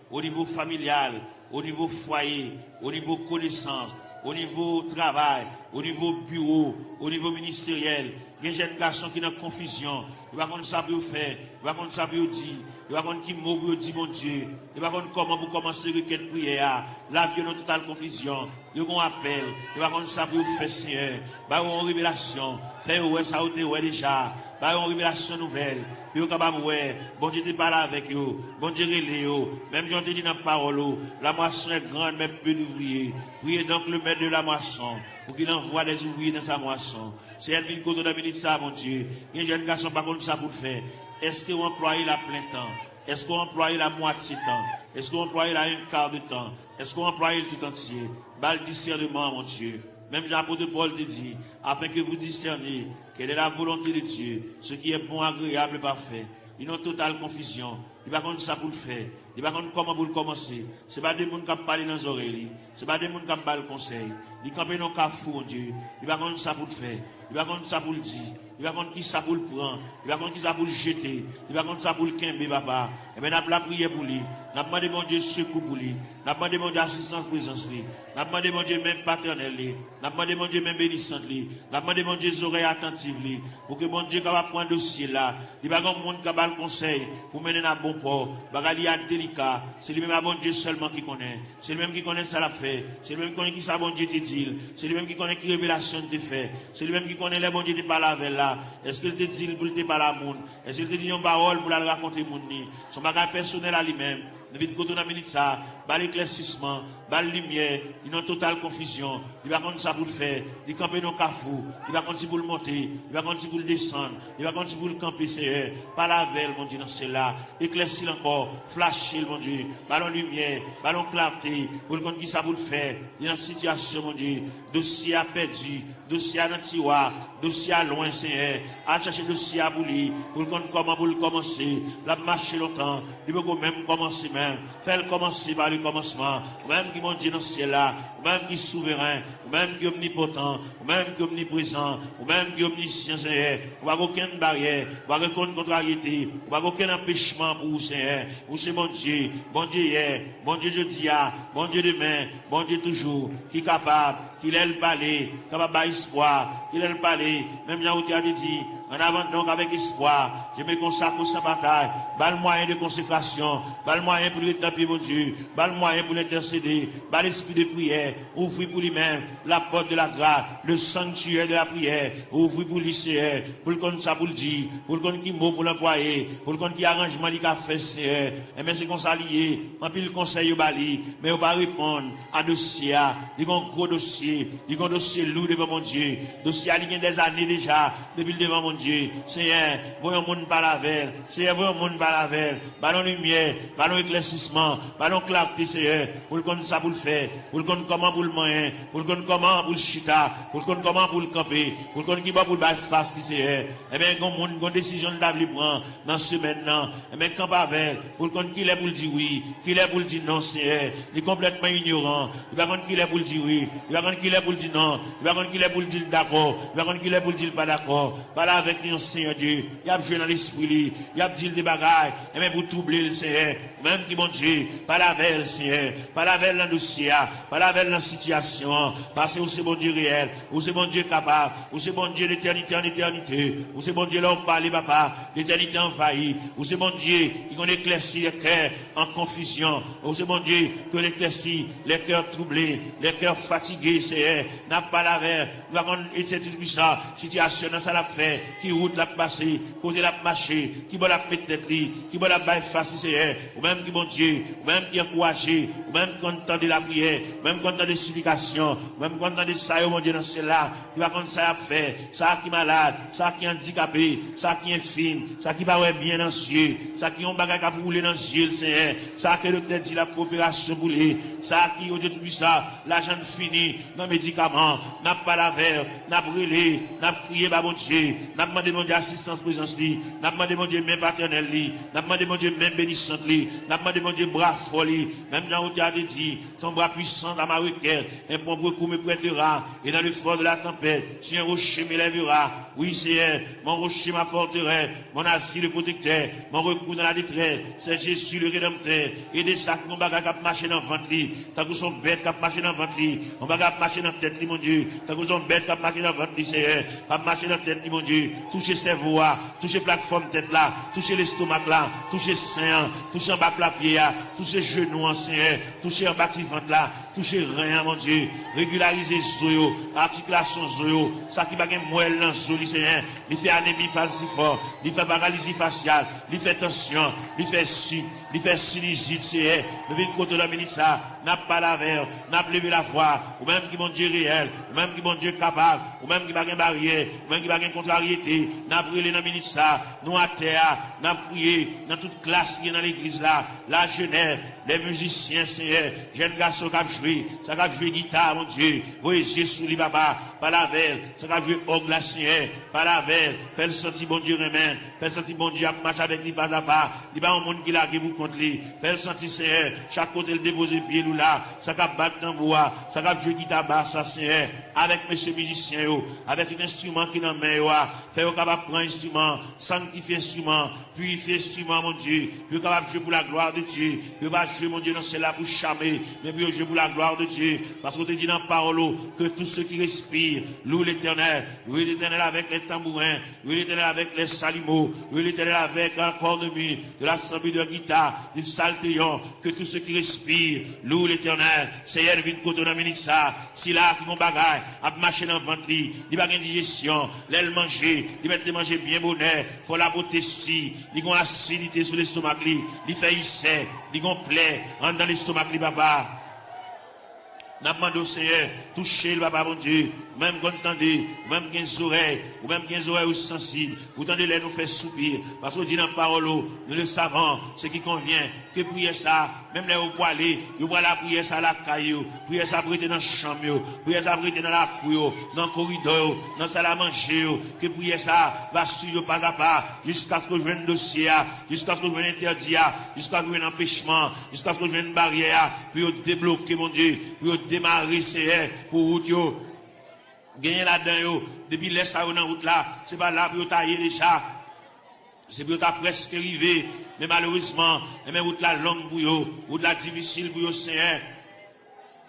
au niveau familial, au niveau foyer, au niveau connaissance, au niveau travail, au niveau bureau, au niveau ministériel. Il y a des jeunes garçons qui sont en confusion. Ils ne savent pas ça pour faire, ils ne savent pas ça pour dire, ils ne savent pas qui mot pour dire mon Dieu, ils ne savent pas comment pour commencer une prière. La vie est en totale confusion. Ils ont un appel, ils ne savent pas ça pour faire Seigneur. Ils ont une révélation. Fait ouais ça ouais déjà. Ils ont une révélation nouvelle. Puis vous capable ouais, bon Dieu te parle avec eux, bon Dieu relève eux. Même Dieu te dit dans la parole, la moisson est grande mais peu d'ouvriers. Priez donc le maître de la moisson pour qu'il envoie des ouvriers dans sa moisson. C'est elle qui côté de ça, mon Dieu. Il y a des jeunes garçons par contre ça pour faire. Est-ce que vous employez la plein temps? Est-ce que vous employez la moitié temps? Est-ce que vous employez la un quart de temps? Est-ce que vous employez le tout entier? Bal discernement, mon Dieu. Même Jean-Apôtre Paul te dit, afin que vous discerniez quelle est la volonté de Dieu, ce qui est bon, agréable et parfait. Ils ont totale confusion. Ils ne savent pas ça pour le faire. Ils ne savent pas comment pour le commencer. Ce n'est pas des gens qui parlent dans les oreilles. Ce n'est pas des gens qui parlent le conseil. Ils campent dans le cafou, mon Dieu. Ils ne savent pas ça pour le faire. Ils ne savent pas ça pour le dire. Ils ne savent pas qui ça pour le prendre. Ils ne savent pas qui ça pour le jeter. Ils ne savent pas ça pour le quimber, papa. Et bien, nous avons la prière pour lui. Nous avons demandé, mon Dieu, secours pour lui. Nous avons demandé, mon Dieu, assistance, présence, lui. Nous avons demandé, mon Dieu, même paternel, lui. Nous avons demandé, mon Dieu, même bénissante, lui. Nous avons demandé, mon Dieu, oreilles attentives, lui. Pour que, mon Dieu, capable prendre dossier là. Il n'y a pas de monde qui a le conseil pour mener à bon port. Il y a délicat. C'est lui-même, mon Dieu, seulement qui connaît. C'est lui-même qui connaît ça l'a fait. C'est lui-même qui connaît qui ça, bon Dieu, te dit. C'est lui-même qui connaît qui révélation te fait. C'est lui-même qui connaît les bon Dieu te parle avec là. Est-ce qu'il te dit pour te parler à monde? Est-ce qu'il te dit une parole pour la raconter mon nid? Son bagage personnel à lui-même. Nous venons de ça, l'éclaircissement, bal lumière, il est en totale confusion, il va contre ça pour le faire, il camper dans le cafou, il va contre si pour le monter, il va contre si pour le descendre, il va contre si pour le camper, Seigneur, par la veille, mon Dieu, dans cela, éclaircir encore, flasher, mon Dieu, ballon lumière, ballon clarté, pour le compte qui ça pour le faire, il y a une situation, mon Dieu, dossier à perdu, dossier à dans tiroir, dossier à loin, Seigneur, à chercher dossier à boulir, pour le compte comment pour le commencer, la marcher longtemps, il peut même commencer même, faire commencer par le commencement, même qui mon Dieu dans ce ciel-là, même qui est souverain, même qui est omnipotent, même qui est omniprésent, même qui est omniscient, Seigneur, ou pas aucune barrière, ou pas aucune contrariété, ou pas aucun empêchement pour vous, Seigneur, vous c'est mon Dieu hier, bon Dieu jeudi, bon Dieu demain, bon Dieu toujours, qui est capable, qu'il ait le palais, capable d'espoir, qu'il ait le palais, même Jean Routy a dit, en avant donc avec espoir, je me consacre sans bataille, bas le moyen de consécration, bas le moyen pour l'établir mon Dieu, bas le moyen pour l'intercéder, bas l'esprit de prière, ouvrir pour lui-même la porte de la grâce, le sanctuaire de la prière, ouvrir pour l'ICR, pour le compte ça pour le dire, pour le compte qui mot pour l'employer, pour le compte qui arrangement il a fait CR, et bien c'est qu'on s'allie, en plus le conseil au bali, mais on va répondre à dossier, il y a un gros dossier, il y a un dossier lourd devant mon Dieu, dossier il y a des années déjà, depuis le devant mon Dieu, Seigneur, voyons monde par la veille, Seigneur, voyons monde par la veille, ballon lumière, ballon éclaircissement, ballon clarté, Seigneur, pour le compte ça pour le faire, pour le compte comment pour le moyen, pour le compte comment pour le chita, pour le compte comment pour le camper, pour le compte qui va pour le bail fast, Seigneur, et bien, quand monde, quand décision de prendre dans ce maintenant, et bien, quand pas avec, pour le compte qu'il est pour le dire oui, qu'il est pour le dire non, Seigneur, il est complètement ignorant, il va compte qu'il est pour le dire oui, il va compte qu'il est pour le dire non, il va compte qu'il est pour le dire d'accord, il va compte qu'il est pour le dire pas d'accord, pas là avec nous, Seigneur Dieu, il y a joué dans l'esprit, il y a dit des bagailles, et même pour troubler le Seigneur, même qui mon Dieu, pas la veille, Seigneur, pas la veille dans le dossier, pas la veille dans la situation, parce que c'est bon Dieu réel, ou c'est bon Dieu capable, ou c'est bon Dieu d'éternité en éternité, ou c'est bon Dieu là où parle, papa, l'éternité envahie, ou c'est bon Dieu qui qu'on éclaircit les cœurs en confusion, ou c'est bon Dieu qui qu'on éclaircit les cœurs troublés, les cœurs fatigués, Seigneur, n'a pas la veille, nous avons été tout ça, situation dans ça l'a fait, qui route l'a passé, côté l'a marché, qui va la mettre tête, qui va la bailler face, Seigneur, ou même qui bon Dieu, ou même qui encouragé, ou même content de la prière, ou même content de supplication, ou même content de ça, mon Dieu, dans cela, qui va comme ça à faire, ça qui est malade, ça qui est handicapé, ça qui est fine, ça qui va bien dans les yeux, ça qui ont bagage à rouler dans les yeux, Seigneur, ça qui le tête dit la coopération boulée, ça qui, au Dieu tout ça, l'argent fini, dans les médicaments, n'a pas la verre, n'a brûlé, n'a prié, bah, mon Dieu, n'a demandé mon Dieu assistance, présence, n'a demandé mon Dieu même paternel, n'a demandé mon Dieu même bénissante, n'a demandé mon Dieu bras folie, même dans où tu as dit, ton bras puissant dans ma requête, un bon recours me prêtera, et dans le fort de la tempête, si un rocher m'élèvera, oui, Seigneur, mon rocher ma forteresse, mon asile le protecteur, mon recours dans la détresse, c'est Jésus le rédempteur, et des sacs, mon bagage qui marché dans le ventre, tant que son bête qui marché dans le ventre, mon bagage qui marché dans la tête, mon Dieu, tant que son bête qui marché dans le ventre, Seigneur, qui marché dans la tête, mon Dieu, toucher cerveau, toucher plateforme tête là, toucher l'estomac là, toucher sein, toucher en bas la pied, toucher genoux, Seigneur, toucher en bas ventre là, toucher rien, mon Dieu, régulariser zoyo, articulation zoyo, ça qui va gagner moelle dans zoyo, Seigneur, il fait anémie falciforme, il fait paralysie faciale, il fait tension, il fait sinusite, Seigneur, nous venons contre la ministre, n'a pas la verre, n'a pas levé la foi, ou même qui mon Dieu réel, ou même qui mon Dieu capable, ou même qui va gagner barrière, ou même qui va gagner contrariété, n'a brûlé dans la ministre, nous à terre, n'a prié dans toute classe qui est dans l'église là, la jeunesse, les musiciens, Seigneur, jeunes garçons qui ont joué, ça qui ont joué guitare, mon Dieu, voyez sous les papa, par la veille, ça qui ont joué orgue la Seigneur, par la veille, fait le senti bon Dieu remède, fait le senti bon Dieu à marcher avec lui pas à pas, il va un monde qui l'a qui vous contre lui, fait le senti Seigneur, chaque côté le déposer pied nous là, ça qui a battre dans bois, ça qui a joué guitare basse, ça Seigneur, avec monsieur musicien, avec un instrument qui dans main, fait au capable prendre instrument, sanctifier instrument, purifier instrument, mon Dieu, puis capable jouer pour la gloire de Dieu, puis pas jouer, mon Dieu, dans celle-là pour charmer, mais puis jouer pour la gloire de Dieu, parce qu'on te dit dans la parole que tous ceux qui respirent, louent l'Éternel avec les tambourins, louent l'Éternel avec les salimos, louent l'Éternel avec un corps de mie, de l'assemblée de guitare, du saltéon, que tous ceux qui respirent, louent l'Éternel, Seigneur, vient côté dans le ça, si là, qui vont bagaille, à marcher dans le ventre, il va avoir une digestion, l'aile manger, il va te manger bien bonheur, faut la beauté si, il va acidité sur l'estomac, il fait il sait, il va plaît, dans l'estomac, papa. N'a demandé au Seigneur, toucher le papa, mon Dieu, même quand entendez, même qui oreilles, ou même qui oreilles sensibles, vous tendez les nous faire soupir, parce que dit dans la parole, nous le savons, ce qui convient, que prier ça, même les vous aller, vous pouvez la prier ça la caillou, prier ça prêter dans la chambre, prier ça prêter dans la cour, dans le corridor, dans la salle à manger, que prier ça, va suivre pas à pas, jusqu'à ce que je vienne dossier, jusqu'à ce que je vienne interdire, jusqu'à ce que je vienne empêchement, jusqu'à ce que je vienne barrière, puis débloquer, mon Dieu, puis démarrer, c'est pour vous, gagner là-dedans, depuis les ça dans route là, c'est pas là pour tailler déjà, c'est pour ta presque arrivé, mais malheureusement, mais route là longue pour vous, route là difficile pour vous, Seigneur,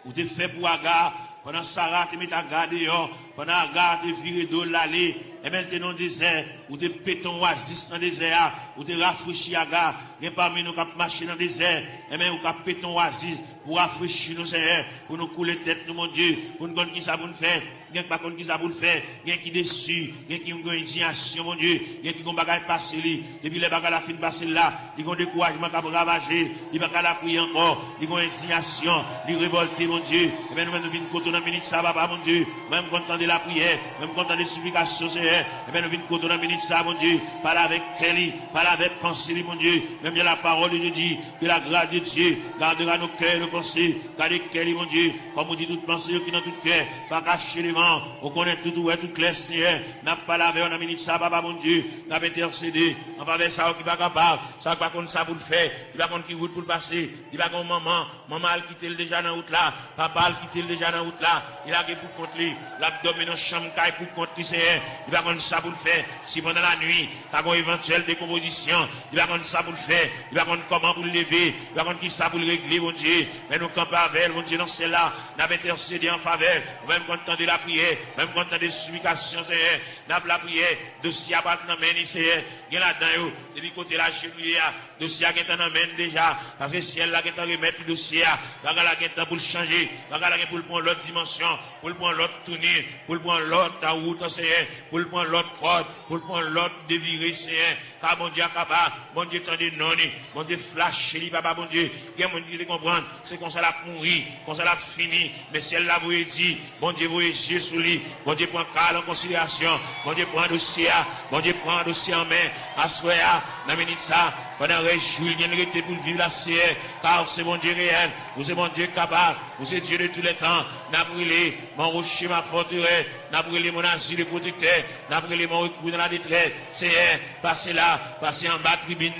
vous êtes fait pour Agar, pendant Sarah, tu mets Agar dehors, pendant Agar, tu viré d'eau l'allée, et maintenant dans le désert, vous te péton oasis dans le désert, vous te rafraîchis Agar, et parmi nous qui marché dans le désert, et même vous qui péton oasis, pour rafraîchir nos Seigneur, pour nous couler tête, nous, mon Dieu, pour nous connaître qui ça pour nous faire, bien pas qu'on qui ça pour nous faire, bien qui déçu, bien qui ont une indignation, mon Dieu, bien qui ont bagage passé, depuis les bagages la fin passé là, ils ont découragement qui a ravagé, ils ont la prier encore, ils ont indignation, ils révolté, mon Dieu, et bien nous venons côté dans la minute ça, papa, mon Dieu, même content de la prière, même content des supplications, Seigneur, et bien nous venons côté dans la minute ça, mon Dieu, parle avec Kelly, parle avec pensée, mon Dieu, même bien la parole de Dieu dit, que la grâce de Dieu gardera nos cœurs, nos pensées, gardez Kelly, mon Dieu, comme on dit toute pensée qui dans tout cœur, pas cacher les vents, on connaît tout, tout clair, Seigneur, n'a pas lavé, on a minute ça, papa, mon Dieu, n'a pas intercédé, en faveur ça, qui va capable, ça va contre ça pour le faire, il va contre qui route pour le passer, il va contre maman a quitté déjà dans la route là, papa a quitté déjà dans la route là, il a pour contre lui, l'abdomen dans chambre caille pour contre lui, Seigneur, il va contre ça pour le faire, si pendant la nuit, t'as une éventuelle décomposition, il va contre ça pour le faire, il va contre comment pour le lever, il va contre qui ça pour le régler, mon Dieu, mais nous campons avec, mon Dieu, dans celle-là, n'a pas intercédé en faveur, même quand de la prière, même quand on des supplications, Seigneur, n'a pas la prière, dossier à battre dans la main, Seigneur, il y a là-dedans, depuis côté la cheville, dossier qui est en main déjà, parce que si elle là qui est en remettre le dossier, la gala qui est pour le changer, la gala qui est pour le prendre l'autre dimension, pour le prendre l'autre tournée, pour le prendre l'autre route, Seigneur, pour le prendre l'autre corde, pour le prendre l'autre déviré, Seigneur, car mon Dieu capable, mon Dieu tendez non, mon Dieu flash, papa, mon Dieu, il y a mon Dieu qui comprendre, c'est qu'on s'en a pourri, qu'on s'en a fini, mais si elle l'a vous dit, mon Dieu vous yeux sous lui, mon Dieu prend cas en considération, mon Dieu prend un dossier, mon Dieu prend un dossier en main, à soya, dans minute ça, pendant que Julien était pour vivre la CR, car c'est mon Dieu réel, vous êtes mon Dieu capable, vous êtes Dieu de tous les temps, n'a brûlé mon rocher, ma forteresse, n'a brûlé mon asile de protecteur, n'a brûlé mon recours dans la détresse, c'est passez là, passez en bas tribune,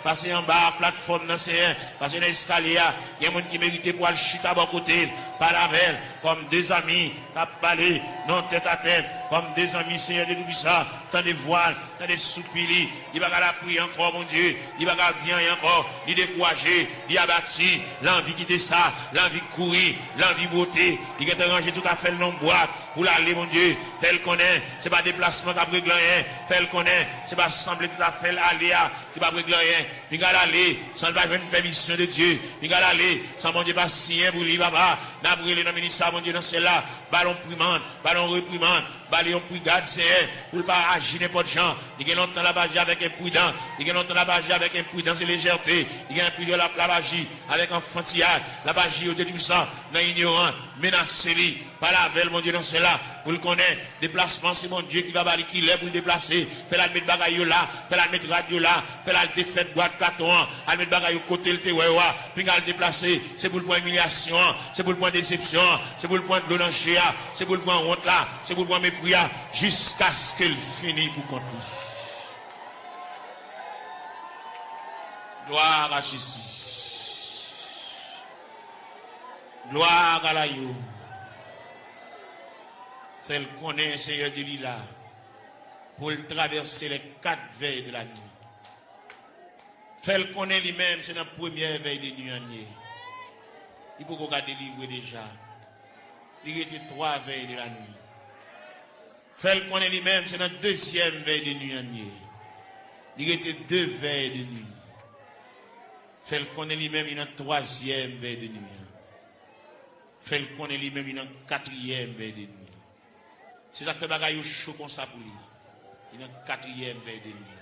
passez en bas plateforme, c'est passez dans l'escalier, il y a un monde qui mérite pour aller chuter à bon côté, par la veille, comme des amis, qui parlé, non tête à tête, comme des amis, Seigneur de tout ça, tant de voiles, tant de soupili, il va la prier encore, mon Dieu, il va dire encore, il décourager, il abattu, l'envie quitter ça, l'envie courir, l'envie beauté, il va ranger tout à fait le nom boîte, pour l'aller, mon Dieu, fait le connaît, c'est pas déplacement qui a régler rien, fait le connaît, c'est pas sembler tout à fait l'aller, qui va régler rien, il va aller, sans pas une permission de Dieu, il va aller, sans mon Dieu pas signer pour lui, papa, n'a brûlé dans le ministère, mon Dieu, dans celle-là, ballon primande, ballon reprimande, ballon brigade, c'est pour ne pas agir n'importe gens, il y a longtemps la bagie avec imprudence, il y a longtemps la bagie avec imprudence et légèreté, il y a un peu de la bagie avec enfantillage, la bagie au tout ça, dans ignorant, menacé, par la veille, mon Dieu, dans celle-là, pour le connaître, déplacement, c'est mon Dieu qui va balayer, qui l'est pour le déplacer, fait la mettre bagaille là, fait la mettre radio là, fait la défaite boîte carton, à mettre bagaille au côté, le tewewa, puis à le déplacer, c'est pour le point humiliation, c'est pour le point déception, c'est pour le point de l'onanchéa, c'est pour le point honte là, c'est pour le point mépris, jusqu'à ce qu'elle finisse pour compter. Gloire à Jésus. Gloire à la yo. Celle qu'on est, Seigneur de l'Ila, pour traverser les 4 veilles de la nuit. Celle qu'on est lui-même, c'est la première veille de nuit. Il faut qu'on délivre déjà. Il était 3 veilles de la nuit. Celle qu'on est lui-même, c'est la deuxième veille de nuit. Il était 2 veilles de nuit. Celle qu'on est lui-même, il y a une 3e veille de nuit. Celle qu'on est lui-même, il y a une 4e veille de nuit. C'est ça qui fait bagaille chaud comme ça pour lui. Il y a une 4e veille de nuit.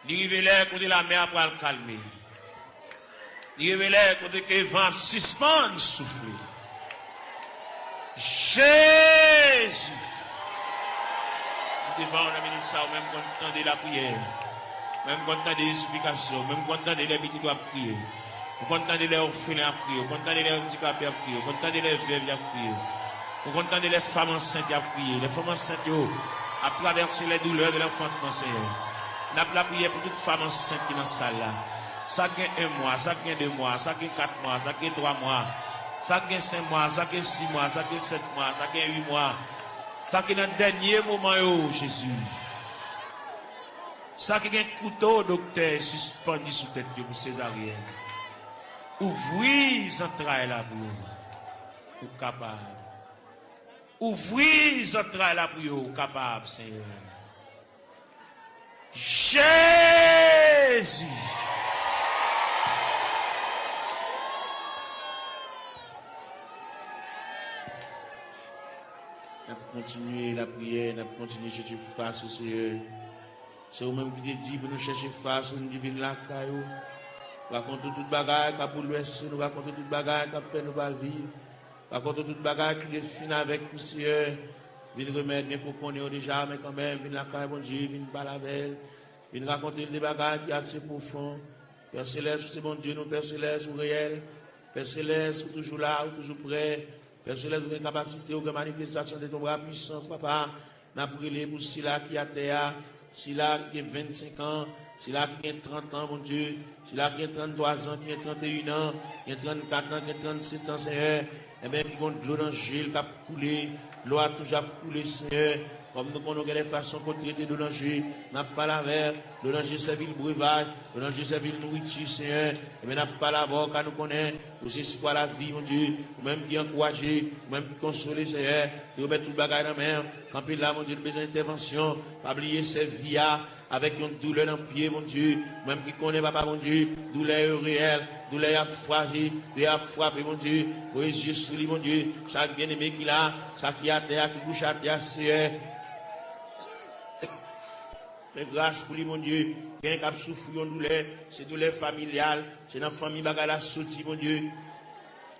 Il révèle côté la mer pour le calmer. Il révèle côté que le vent suspend souffler. Jésus. Nous devons amener ça, même quand on entend la prière, même quand on entend des explications, même quand on entend les petits doigts prier, quand on entend les orphelins à prier, quand on entend les handicapés à prier, quand on entend les veuves à prier, quand on entend les femmes enceintes à prier, les femmes enceintes à traverser les douleurs de l'enfantement, Seigneur. Nous avons la prière pour toute femme enceinte qui est dans la salle là. Ça gagne 1 mois, ça gagne 2 mois, ça gagne 4 mois, ça gagne 3 mois, ça gagne 5 mois, ça gagne 6 mois, ça gagne 7 mois, ça gagne 8 mois. Ça qui est dans le dernier moment, Jésus. Ça qui est un couteau, docteur, suspendu sous tête pour césarienne. Ouvrez les entrailles là pour vous. Ou capable. Ouvrez les entrailles là pour vous. Capable, Seigneur. Jésus. Nous allons continuer la prière, nous allons continuer à chercher face au Seigneur. C'est vous-même qui te dit pour nous chercher face, nous divine la caillou. Nous racontons toute bagaille qui a bouleversé, nous racontons toute bagaille qui a fait nous pas vivre. Nous racontons toute bagaille qui est finie avec le Seigneur. Viens remettre bien pour qu'on ait déjà, mais quand même, viens la caille, bon Dieu, viens parler avec elle. Viens raconter des bagailles qui sont assez profondes. Père Céleste, c'est bon Dieu, nous, Père Céleste, ou réel. Père Céleste, ou toujours là, ou toujours prêt. Père Céleste, vous avez capacité, ou manifestation de ton bras puissance, papa. N'a brûlé pour Sila qui a terre, Sila qui a 25 ans, Sila qui a 30 ans, mon Dieu, Sila qui a 33 ans, qui a 31 ans, qui a 34 ans, qui a 37 ans, Seigneur. Et bien, qui compte l'eau dans le gel, qui a coulé, l'eau a toujours coulé, Seigneur. Comme nous connaissons les façons qu'on traite de l'enjeu, n'a pas la verre, l'enjeu c'est le breuvage, l'enjeu c'est la nourriture, Seigneur. Et bien, n'a pas la voix, car nous connaissons, nous espoir la vie, mon Dieu, ou même qui encourage, ou même qui console, Seigneur, et remettre tout le bagage dans la main. Quand il a, mon Dieu, besoin d'intervention, pas oublier ces vies avec une douleur dans le pied, mon Dieu, même qui connaît, papa, mon Dieu, douleur réelle, douleur à fragile, douleur à frapper, mon Dieu, aux yeux sous lui, mon Dieu, chaque bien-aimé qu'il a, chaque qui a terre, qui bouge à terre, Seigneur. Fais grâce pour lui, mon Dieu. Bien qu'il souffre de douleur, c'est douleur familiale, c'est dans la famille qui a sorti, mon Dieu.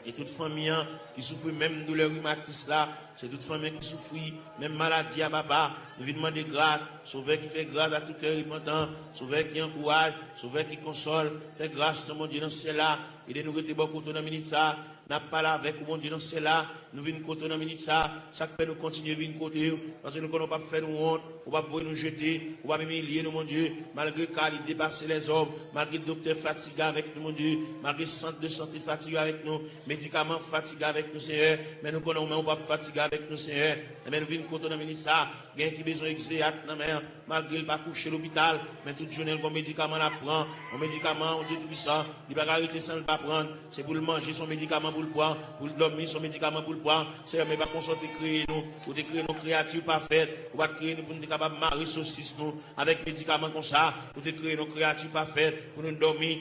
Et toute famille qui souffre même de douleur rhumatisme là, c'est toute famille qui souffre, même maladie à papa. Nous venons demander grâce, sauveur qui fait grâce à tout cœur repentant, sauveur qui encourage, sauveur qui console. Fais grâce, mon Dieu, dans ce là. Et nous rester beaucoup dans la minute ça. N'a pas là avec mon Dieu dans ce là. Nous venons côté dans la minute ça. Ça fait nous continuer à venir côté. Parce que nous ne pouvons pas faire nous honte, on va pouvoir nous jeter, on va humilier nous, mon Dieu. Malgré qu'il dépasse les hommes, malgré le docteur fatigué avec nous, mon Dieu, malgré le centre de santé fatigué avec nous, médicaments fatigués avec nous, Seigneur. Mais nous connaissons, on va pas fatiguer avec nous, Seigneur. Mais nous venons côté dans la minute ça. Gain qui besoin d'exéat dans la mer, malgré le pas coucher à l'hôpital, mais toute journée, le médicament la prend, un médicament, on dit tout ça, il va arrêter sans le pas prendre, c'est pour le manger son médicament pour le prendre, pour le dormir son médicament pour le prendre, c'est mais pas qu'on sorte créer nous, pour créer nos créatures parfaites, pour créer nous pour nous capables de marier saucisse nous, avec médicaments comme ça, pour créer nos créatures parfaites, pour nous dormir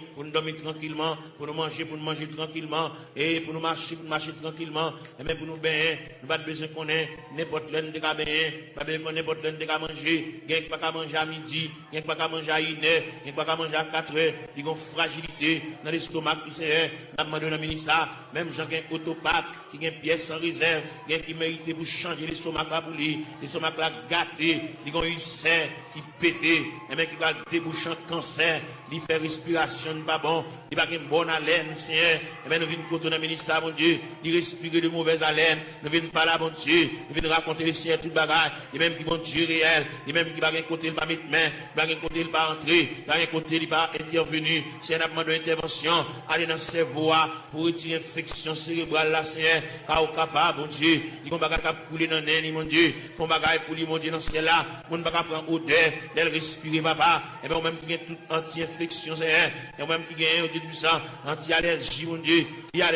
tranquillement, pour nous manger tranquillement, et pour nous marcher tranquillement, et même pour nous baigner, nous pas besoin qu'on ait n'importe l'un de cas baigner, pas besoin qu'on ait n'importe l'un de cas manger, il n'y a pas qu'à manger à midi, il n'y a pas qu'à manger à 1 heure, il n'y a pas qu'à manger à 4 heures, il y a une fragilité dans l'estomac qui c'est, n'a demandé dans le ministère, même gens qui ont autopathe, qui ont une pièce sans réserve, qui mérite pour changer l'estomac là pour lui, l'estomac là gâté, il y a une ulcère qui pété, et même qui va déboucher un cancer, il fait respiration pas bon, il va une bonne haleine, Seigneur, et bien nous venons côté dans le ministère, mon Dieu, il respire de mauvaise haleine, nous venons parler à mon Dieu, nous venons raconter les Seigneur tout bagage, et même qui bon Dieu réel, et même qui va un côté il va mettre main, va un côté il va entrer, va un côté il va intervenir, c'est un demande d'intervention, aller dans ses voies pour retirer l'infection cérébrale là, Seigneur, car au capable, mon Dieu, il va pas couler dans l'air, mon Dieu, font bagaille pour lui, mon Dieu, dans ce là, on ne va pas prendre odeur, d'elle respirer, papa, et bien même qui a toute anti-infection, Seigneur, et même qui a un Dieu puissant, anti-allergie, mon Dieu, il y a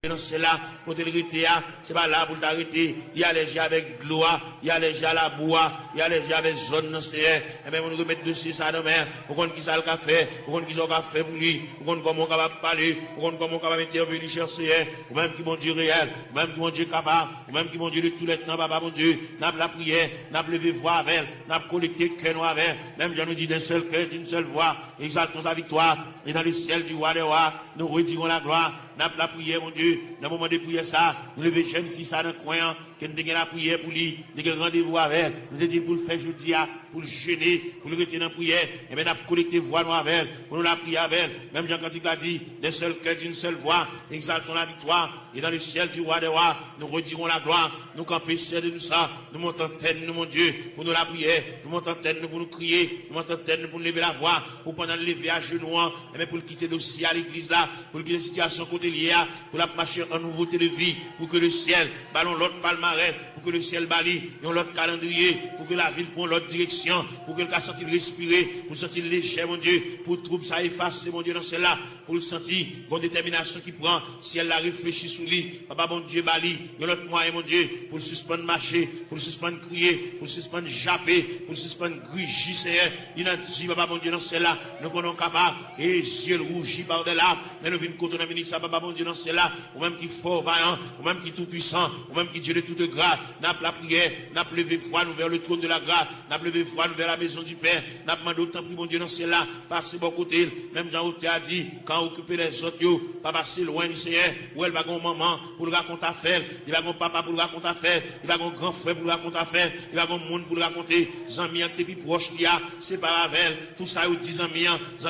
dans cela, pour te l'arrêter, c'est pas là pour t'arrêter. Il y a allergie avec de l'eau, il y a allergie à la bois, il y a allergie avec zone dans ces et bien, on nous remettre dessus ça dans main. Pour qu'on qui ça le café, pour qu'on qui ça le café pour lui, pour qu'on comment on va parler, pour qu'on comment on va intervenir chercher, ou même qui mon Dieu réel, ou même qui mon Dieu capable, ou même qui mon Dieu de tous les temps, papa mon Dieu, n'a la prière, n'a levé voix avec, n'a collecté cœur noir avec, même je nous dis d'un seul cœur, d'une seule voix, exaltons sa victoire, et dans le ciel du roi des rois, nous retirons la gloire, n'a la prière, mon Dieu, dans le moment de prière, ça, nous lever jeune fille, ça, dans le coin, qui nous la prière pour lui, nous avons rendez-vous avec, nous avons dit pour le faire jeudi, pour le jeûner, pour le retirer dans la prière, et bien, nous avons collecté voix nous avec, pour nous la prier avec, même Jean Cantique l'a dit, des seuls cœurs d'une seule voix, exaltons la victoire, et dans le ciel du roi des rois, nous retirons la gloire, nous campons ciel de nous ça, nous montons tête, nous, mon Dieu, pour nous la prière, nous montons tête, nous, pour nous crier, nous montons tête, nous, pour nous lever la voix, pour pendant le lever à genoux, et bien, pour le quitter dossier à l'église là, pour quitter la situation côté liée, pour la marcher en nouveauté de vie, pour que le ciel, ballon l'autre palmarès, pour que le ciel bali, et l'autre calendrier, pour que la ville prenne l'autre direction, pour que le cas sentir respirer, pour sentir léger, mon Dieu, pour trouble ça effacer, mon Dieu, dans celle-là, pour le sentir, bonne détermination qui prend, si elle la réfléchit sous lui, papa, mon Dieu, bali, et l'autre moyen, mon Dieu, pour le suspendre marcher, pour le suspendre crier, pour le suspendre japper, pour le suspendre grigir, Seigneur, il a dit, papa, mon Dieu, dans celle-là, nous sommes capables, et yeux rougis par de larmes, mais nous venons contre la ministre, papa, mon Dieu, dans celle-là, ou même qui fort, vaillant, ou même qui tout puissant, ou même qui Dieu de toute grâce, n'a pas la prière, n'a pas levé foi, nous vers le trône de la grâce, n'a pas levé foi, nous vers la maison du Père, n'a pas demandé autant, mon Dieu, dans celle-là, passez bon côté, même Jean Routé a dit, quand occuper les autres, yo, pas passer loin du Seigneur, où elle va gon maman pour le raconter affaire, il va gon papa pour le raconter affaire, il va gon grand frère pour le raconter affaire, il va gon monde pour le raconter, Zami qui plus proche d'ia, c'est pas avec tout ça, il dit Zami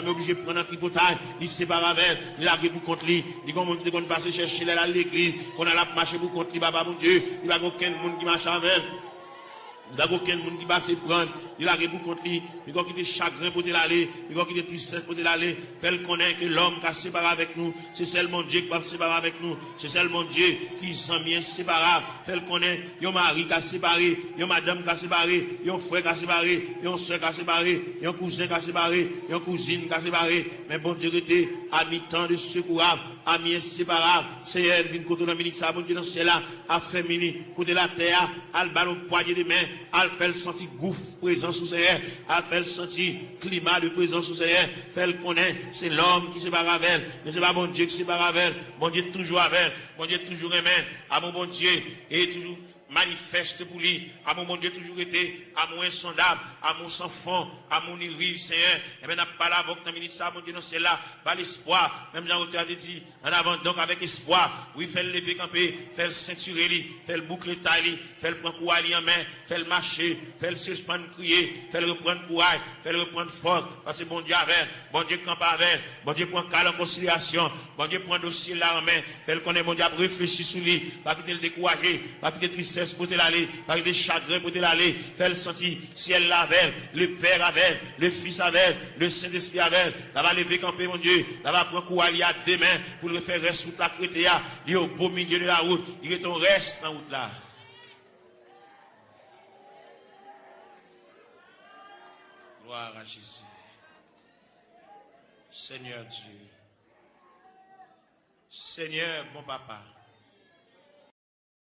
obligé de prendre un tripotage, il c'est pas avec il a pour contre lui, il gon monde qui va passer chercher à l'église, qu'on a la marcher pour contre lui, papa mon Dieu, il va gon aucun monde qui marche avec. Il n'y a aucun monde qui va se prendre. Il a répondu contre lui. Il a quitté chagrin pour l'aller. Il a quitté tristesse pour l'aller. Fait connaître que l'homme qui a séparé avec nous, c'est seulement Dieu qui va séparer avec nous. C'est seulement Dieu qui s'en vient séparer. Fait connaître, il y a un mari qui a séparé, il y a une madame qui a séparé, il y a un frère qui a séparé, il y a une soeur qui a séparé, il y a un cousin qui a séparé, il y a une cousine qui a séparé. Mais bon Dieu était à mi-temps de secours, amis inséparables. Seigneur, vient côté de ministre, ça, bon Dieu dans ce ciel-là, a fait mini, côté la terre, à le ballon poignée de main. Elle fait sentir gouffre présence sous Seigneur, elle fait sentir climat de présence sous Seigneur, fait le connaître, c'est l'homme qui se barre avec elle, mais c'est pas bon Dieu qui se barre avec elle, bon Dieu toujours avec elle, bon Dieu toujours aimé, à mon bon Dieu, et toujours manifeste pour lui, à mon bon Dieu toujours été, à mon insondable, à mon sans fond, à mon irrive, Seigneur, et bien n'a pas la voix dans le ministre, mon Dieu, non, c'est là, pas l'espoir, même Jean-Roté a dit, en avant, donc avec espoir, oui, fait le lever camper, fait le ceinturer, fait le boucler taille, fait le prendre courage en main, fait le marcher, fait le suspendre crier, fait le reprendre courage, fait le reprendre force, parce que bon Dieu avec, bon Dieu campe avec, bon Dieu prend calme en conciliation, bon Dieu prend dossier là en main, fait le connaître, bon Dieu réfléchir sur lui, pas quitter le décourager, pas quitter tristesse pour te l'aller, pas quitter chagrin pour te l'aller, fait le sentir, ciel avec, le Père avec, le Fils avec, le Saint-Esprit avec, là va lever camper mon Dieu, là va prendre courage à deux mains, pour le faire rester sous la crété, il est au beau milieu de la route, il est ton reste dans la route là. Gloire à Jésus. Seigneur Dieu. Seigneur, mon papa.